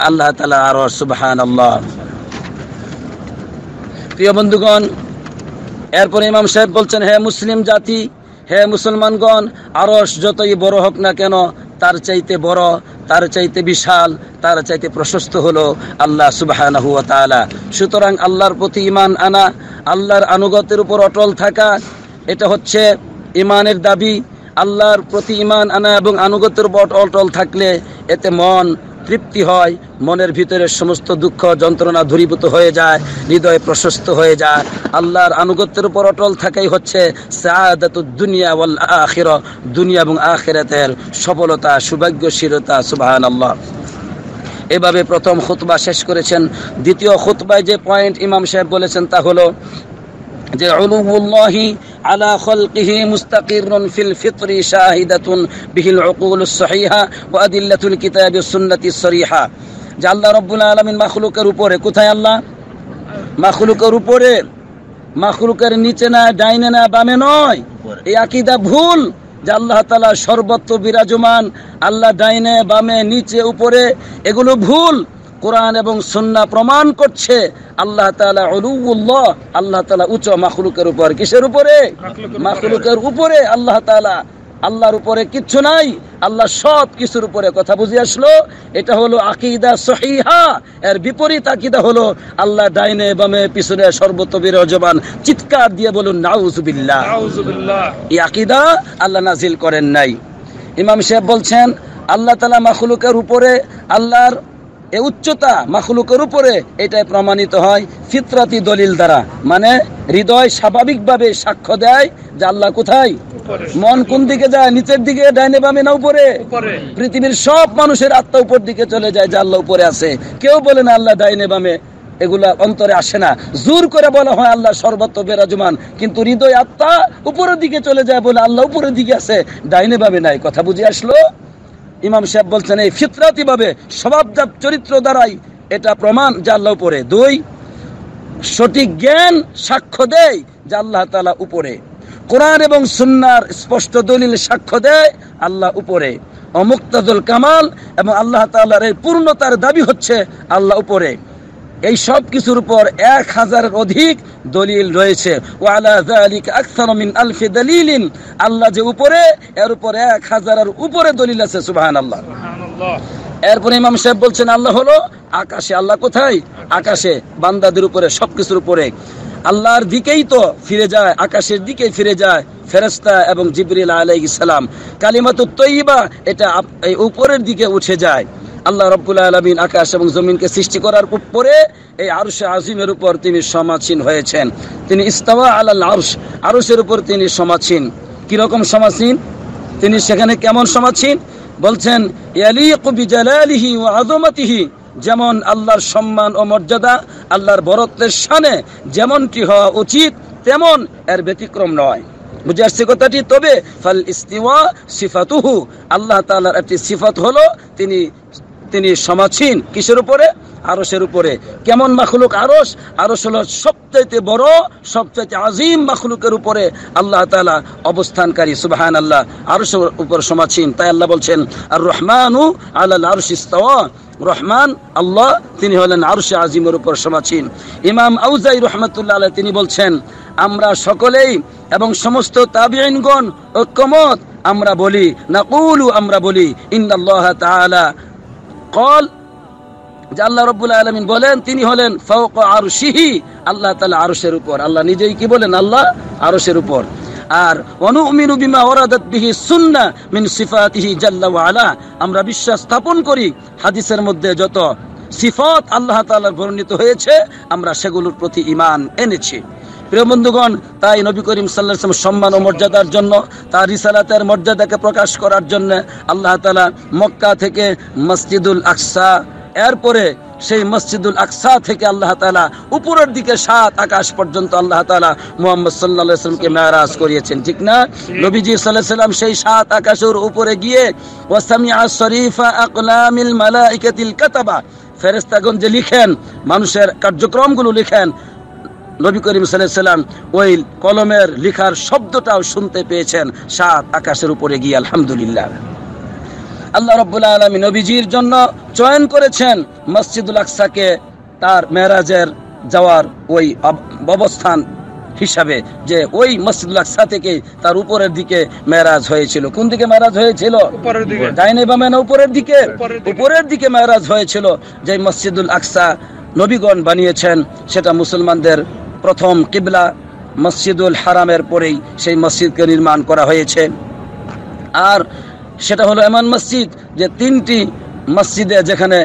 আল্লাহ তাআলা আরশ। সুবহানাল্লাহ। প্রিয় বন্ধুগণ, এরপরে ইমাম সাহেব বলছেন, হে মুসলিম জাতি, হে মুসলমানগণ, আরশ যতই বড় হোক না কেন, তার চাইতে বড়, তার চাইতে বিশাল, তার চাইতে প্রশস্ত হলো আল্লাহ সুবহানাহু ওয়া তাআলা। সুতরাং আল্লাহর প্রতি ঈমান আনা, আল্লাহর আনুগত্যের উপর অটল থাকা, এটা হচ্ছে ঈমানের দাবি। আল্লাহর প্রতি ঈমান আনা এবং আনুগত্যের উপর অটল থাকলে এতে মন তৃপ্তি হয়, মনের ভিতরে সমস্ত দুঃখ যন্ত্রণা দূরীভূত হয়ে যায়, হৃদয় প্রশস্ত হয়ে যায়। আল্লাহর আনুগত্যের উপর অটল থাকাই হচ্ছে সাআদাতুদ দুনিয়া ওয়াল আখিরা, দুনিয়া এবং আখিরাতের সফলতা, সৌভাগ্যশীলতা। সুবহানাল্লাহ। এভাবে প্রথম খুতবা শেষ করেছেন। দ্বিতীয় খুতবায় যে পয়েন্ট ইমাম সাহেব বলেছেন তা হলো যে উলুউল্লাহি আলা খালকিহি মুস্তাকিরুন ফিল ফিতরি শাহিদাতুন বিহিল উকুলুস সহিহা ওয়া আদিল্লাতুল কিতাবিস সুন্নাতিস সরিহা, যে আল্লাহ রাব্বুল আলামিন মাখলুকের উপরে, কোথায় আল্লাহ? মাখলুকের উপরে, মাখলুকের নিচে না, ডাইনে না, বামে নয়। এই আকীদা ভুল যে আল্লাহ তাআলা সর্বত্র বিরাজমান, আল্লাহ ডাইনে বামে নিচে উপরে, এগুলো ভুল। কোরআন এবং সুন্নাহ প্রমাণ করছে আল্লাহ তাআলা উলুউল্লাহ, আল্লাহ তাআলা উচ্চ মাখলুকের উপর। কিসের উপরে? মাখলুকের উপরে। আল্লাহ তাআলা, আল্লাহর উপরে কিচ্ছু নাই, আল্লাহ সব কিছুর উপরে। কথা বুঝে আসলো? এটা হলো আকীদা সহিহা। এর বিপরীত আকীদা হলো আল্লাহ ডাইনে বামে পিছনে সর্বত্র বিরাজমান। চিৎকার দিয়ে বলুন নাউজুবিল্লাহ। এই আকীদা আল্লাহ নাজিল করেন নাই। ইমাম সাহেব বলছেন, আল্লাহ তাআলা মাখলুকের উপরে, আল্লাহর এই উচ্চতা মাখলুকের উপরে এটাই প্রমাণিত হয় ফিতরাতি দলিল দ্বারা, মানে হৃদয় স্বাভাবিকভাবে সাক্ষ্য দেয় যে আল্লাহ কোথায়। মন কোন দিকে যায়? নিচের দিকে, ডাইনে বামে না উপরে? পৃথিবীর সব মানুষের আত্মা উপর দিকে চলে যায় যে আল্লাহ উপরে আছে। কেউ বলে না আল্লাহ ডাইনে বামে, এগুলা অন্তরে আসে না। জোর করে বলা হয় আল্লাহ সর্বত্র বিরাজমান, কিন্তু হৃদয় আত্মা উপরের দিকে চলে যায় বলে আল্লাহ উপরের দিকে আছে, ডাইনে বামে নাই। কথা বুঝে আসলো? ইমাম সাহেব বলছেন এই ফিতরাতি ভাবে স্বভাবজাত চরিত্র দ্বারাই এটা প্রমাণ যে আল্লাহ উপরে। 2, সঠিক জ্ঞান সাক্ষ্য দেয় যে আল্লাহ তাআলা উপরে। কোরআন এবং সুন্নাহর স্পষ্ট দলিল সাক্ষ্য দেয় আল্লাহ উপরে। মুক্তাদুল কামাল এবং আল্লাহ তাআলার এই পূর্ণতার দাবি হচ্ছে আল্লাহ উপরে। এই সব কিছুর উপর 1000-এর অধিক দলিল রয়েছে। ওয়ালা যালিকা আকসারু মিন আলফি দালিলিন, আল্লাহ যে উপরে এর উপর 1000-এর উপরে দলিল আছে। সুবহানাল্লাহ। এরপরে ইমাম সাহেব বলছেন আল্লাহ হলো আকাশে। আল্লাহ কোথায়? আকাশে, বান্দাদের উপরে, সবকিছুর উপরে। আল্লাহর দিকেই তো ফিরে যায়, আকাশের দিকেই ফিরে যায় ফেরেশতা এবং জিবরিল আলাইহিস সালাম। কালিমাতুত তাইয়্যিবা এটা এই উপরের দিকে উঠে যায়। আল্লাহ রাব্বুল আলামিন আকাশ এবং জমিনকে সৃষ্টি করার পরে এই আরশে আজিমের উপর তিনি সমাসীন হয়েছেন। তিনি ইস্তাওয়া আলাল আরশ, আরশের উপর তিনি সমাসীন। কি রকম সমাসীন? তিনি সেখানে কেমন সমাসীন? বলছেন ইয়ালিকু বিজালালিহি ওয়া আযমাতিহি, যেমন আল্লাহর সম্মান ও মর্যাদা, আল্লাহর বরত্বের শানে যেমনটি হওয়া উচিত তেমন এর ব্যতিক্রম নয়। বুঝে আসছে কথাটি? তবে ফাল ইস্তিওয়া সিফাতুহু, আল্লাহ তাআলার একটি সিফাত হলো তিনি সমাসীন কিসের উপরে? আরশের উপরে। কেমন মাখলুক আরশ? আরশ হলো সবচাইতে বড়, সবচাইতে আজিম মাখলুকের উপরে আল্লাহ তাআলা অবস্থানকারী। সুবহানাল্লাহ। আরশের উপর সমাসীন। তাই আল্লাহ বলছেন আর রহমানু আলাল আরশি ইস্তাওয়া, রহমান আল্লাহ তিনি হলেন আরশে আজিমের উপর সমাসীন। ইমাম আউজাই রাহমাতুল্লাহ আলাইহি তিনি বলছেন আমরা সকলেই এবং সমস্ত তাবিঈনগণ ঐক্যমত, আমরা বলি নাকুলু, আমরা বলি ইন্নাল্লাহ তাআলা কল, যে আল্লাহ রাব্বুল আলামিন বলেন তিনি হলেন ফাওকা আরশিহি, আল্লাহ তাআলা আরশের উপর। আল্লাহ নিজেই কি বলেন? আল্লাহ আরশের উপর। আর ওয়ানুমিনু বিমা ওয়ারাদাত বিহি সুন্নাহ মিন সিফাতিহি জাল্লা ওয়া আলা, আমরা বিশ্বাস স্থাপন করি হাদিসের মধ্যে যত সিফাত আল্লাহ তাআলার বর্ণিত হয়েছে আমরা সেগুলোর প্রতি ঈমান এনেছি। প্রিয় বন্ধুগণ, তাই নবী করিম সাল্লাল্লাহু আলাইহি ওয়াসাল্লাম সম্মান ও মর্যাদার জন্য, তার রিসালাতের মর্যাদাকে প্রকাশ করার জন্য আল্লাহ তাআলা মক্কা থেকে মসজিদুল আকসা, এরপরে সেই মসজিদুল আকসা থেকে আল্লাহ তাআলা উপরের দিকে 7 আকাশ পর্যন্ত আল্লাহ তাআলা মুহাম্মদ সাল্লাল্লাহু আলাইহি ওয়াসাল্লামকে মেরাজ করিয়েছেন, ঠিক না? নবীজি সাল্লাল্লাহু আলাইহি ওয়াসাল্লাম সেই 7 আকাশের উপরে গিয়ে ওয়াসামিআ শরীফা আকলামিল মালাইকাতিল কাতাবা, ফেরেশতাগণ যে লিখেন, মানুষের কার্যক্রমগুলো লিখেন, নবী করিম সাল্লাল্লাহু আলাইহি ওয়াসাল্লাম ওই কলমের লেখার শব্দটাও শুনতে পেয়েছেন 7 আকাশের উপরে গিয়ে। আলহামদুলিল্লাহ। আল্লাহ রাব্বুল আলামিন নবীজির জন্য চয়ন করেছেন মসজিদুল আকসাকে তার মেরাজের যাওয়ার ওই অবস্থান হিসাবে, যে ওই মসজিদুল আকসা থেকে তার উপরের দিকে মেরাজ হয়েছিল। কোন দিকে মেরাজ হয়েছিল? উপরের দিকে। ডাইনে বামে না উপরের দিকে? উপরের দিকে মেরাজ হয়েছিল। যে মসজিদুল আকসা নবীগণ বানিয়েছেন, সেটা মুসলমানদের প্রথম কিবলা, মসজিদুল হারামের পরেই সেই মসজিদকে নির্মাণ করা হয়েছে। আর সেটা হলো এমন মসজিদ যে 3টি মসজিদে যেখানে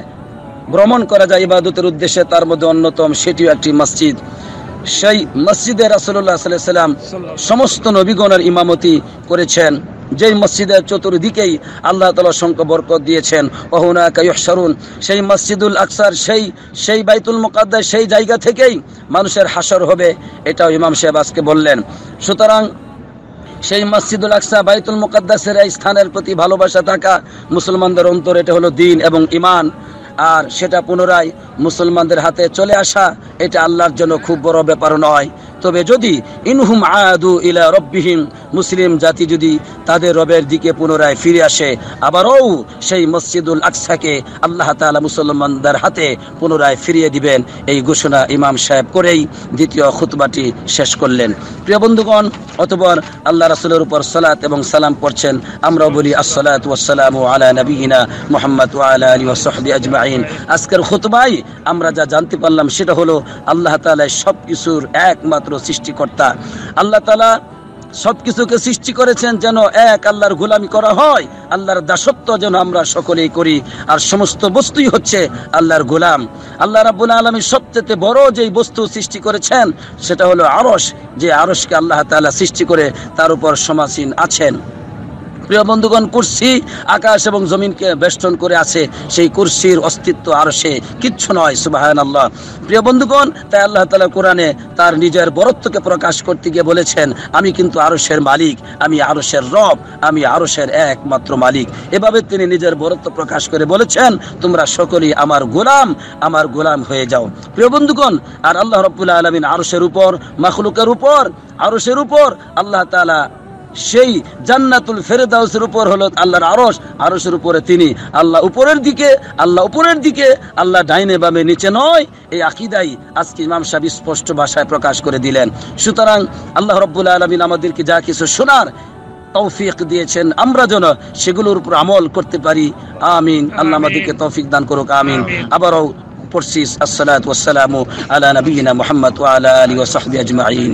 ভ্রমণ করা যায় ইবাদতের উদ্দেশ্যে, তার মধ্যে অন্যতম সেটিও একটি মসজিদ। সেই মসজিদে রাসূলুল্লাহ সাল্লাল্লাহু আলাইহি ওয়াসাল্লাম সমস্ত নবীগণের ইমামতি করেছেন। যেই মসজিদের চতুর্দিকেই আল্লাহ তাআলা সংখ্য বরকত দিয়েছেন। ওয়া হুনাকা ইহশারুন, সেই মসজিদুল আকসার সেই বাইতুল মুকাদ্দাস, সেই জায়গা থেকেই মানুষের হাসর হবে, এটাও ইমাম সাহেব আজকে বললেন। সুতরাং সেই মসজিদুল আকসা বাইতুল মুকাদ্দাসের এই স্থানের প্রতি ভালোবাসা থাকা মুসলমানদের অন্তরে, এটা হলো দ্বীন এবং ঈমান। আর সেটা পুনরায় মুসলমানদের হাতে চলে আসা, এটা আল্লাহর জন্য খুব বড় ব্যাপার নয়। তবে যদি ইনহুম আদু ইলা রব্বিহিম, মুসলিম জাতি যদি তাদের রবের দিকে পুনরায় ফিরে আসে, আবারও সেই মসজিদুল আকসাকে আল্লাহ তাআলা মুসলমানদের হাতে পুনরায় ফিরিয়ে দিবেন, এই ঘোষণা ইমাম সাহেব করেই দ্বিতীয় খুতবাটি শেষ করলেন। প্রিয় বন্ধুগণ, অতঃপর আল্লাহ রাসূলের উপর সালাত এবং সালাম পড়ছেন। আমরাও বলি আসসালাতু ওয়াসসালামু আলা নবিয়িনা মুহাম্মদ ওয়া আলা আলিহি ওয়া সাহবিহি আজমাইন। আজকের খুতবায় আমরা যা জানতে পারলাম সেটা হলো আল্লাহ তাআলা সব কিছুর একমাত্র সৃষ্টিকর্তা। আল্লাহ তাআলা সবকিছুকে সৃষ্টি করেছেন যেন এক আল্লাহর গোলামি করা হয়, আল্লাহর দাসত্ব যেন আমরা সকলেই করি। আর সমস্ত বস্তুই হচ্ছে আল্লাহর গোলাম। আল্লাহ রাব্বুল আলামিন সবচেয়ে বড় যেই বস্তু সৃষ্টি করেছেন সেটা হলো আরশ, যে আরশকে আল্লাহ তাআলা সৃষ্টি করে তার উপর সমাসীন আছেন। প্রিয় বন্ধুগণ, কুরসি আকাশ এবং জমিনকে বেষ্টন করে আছে, সেই কুরসির অস্তিত্ব আরশে কিচ্ছু নয়। সুবহানাল্লাহ। প্রিয় বন্ধুগণ, তাই আল্লাহ তাআলা কোরআনে তার নিজের বরত্বকে প্রকাশ করতে গিয়ে বলেছেন, আমি কিন্তু আরশের মালিক, আমি আরশের রব, আমি আরশের একমাত্র মালিক। এভাবে তিনি নিজের বরত্ব প্রকাশ করে বলেছেন, তোমরা সকলেই আমার গোলাম, আমার গোলাম হয়ে যাও। প্রিয় বন্ধুগণ, আর আল্লাহ রাব্বুল আলামিন আরশের উপর, মাখলুকের উপর, আরশের উপর আল্লাহ তাআলা সেই জান্নাতুল ফেরদাউসের উপর হলো আল্লাহর আরশ, আরশের উপরে তিনি। আল্লাহ উপরের দিকে, আল্লাহ উপরের দিকে, আল্লাহ ডাইনে বামে নিচে নয়। এই আকীদাই আজকে ইমাম সাহেব স্পষ্ট ভাষায় প্রকাশ করে দিলেন। সুতরাং আল্লাহ রাব্বুল আলামিন আমাদেরকে যা কিছু শোনার তৌফিক দিয়েছেন, আমরা যেন সেগুলোর উপর আমল করতে পারি। আমিন। আল্লাহ আমাদেরকে তৌফিক দান করুক। আমিন। আবারও পড়ছি, আসসালাতু ওয়াসসালামু আলা নবিয়িনা মুহাম্মদ ওয়া আলা আলিহি ওয়া সাহবিহি আজমাইন।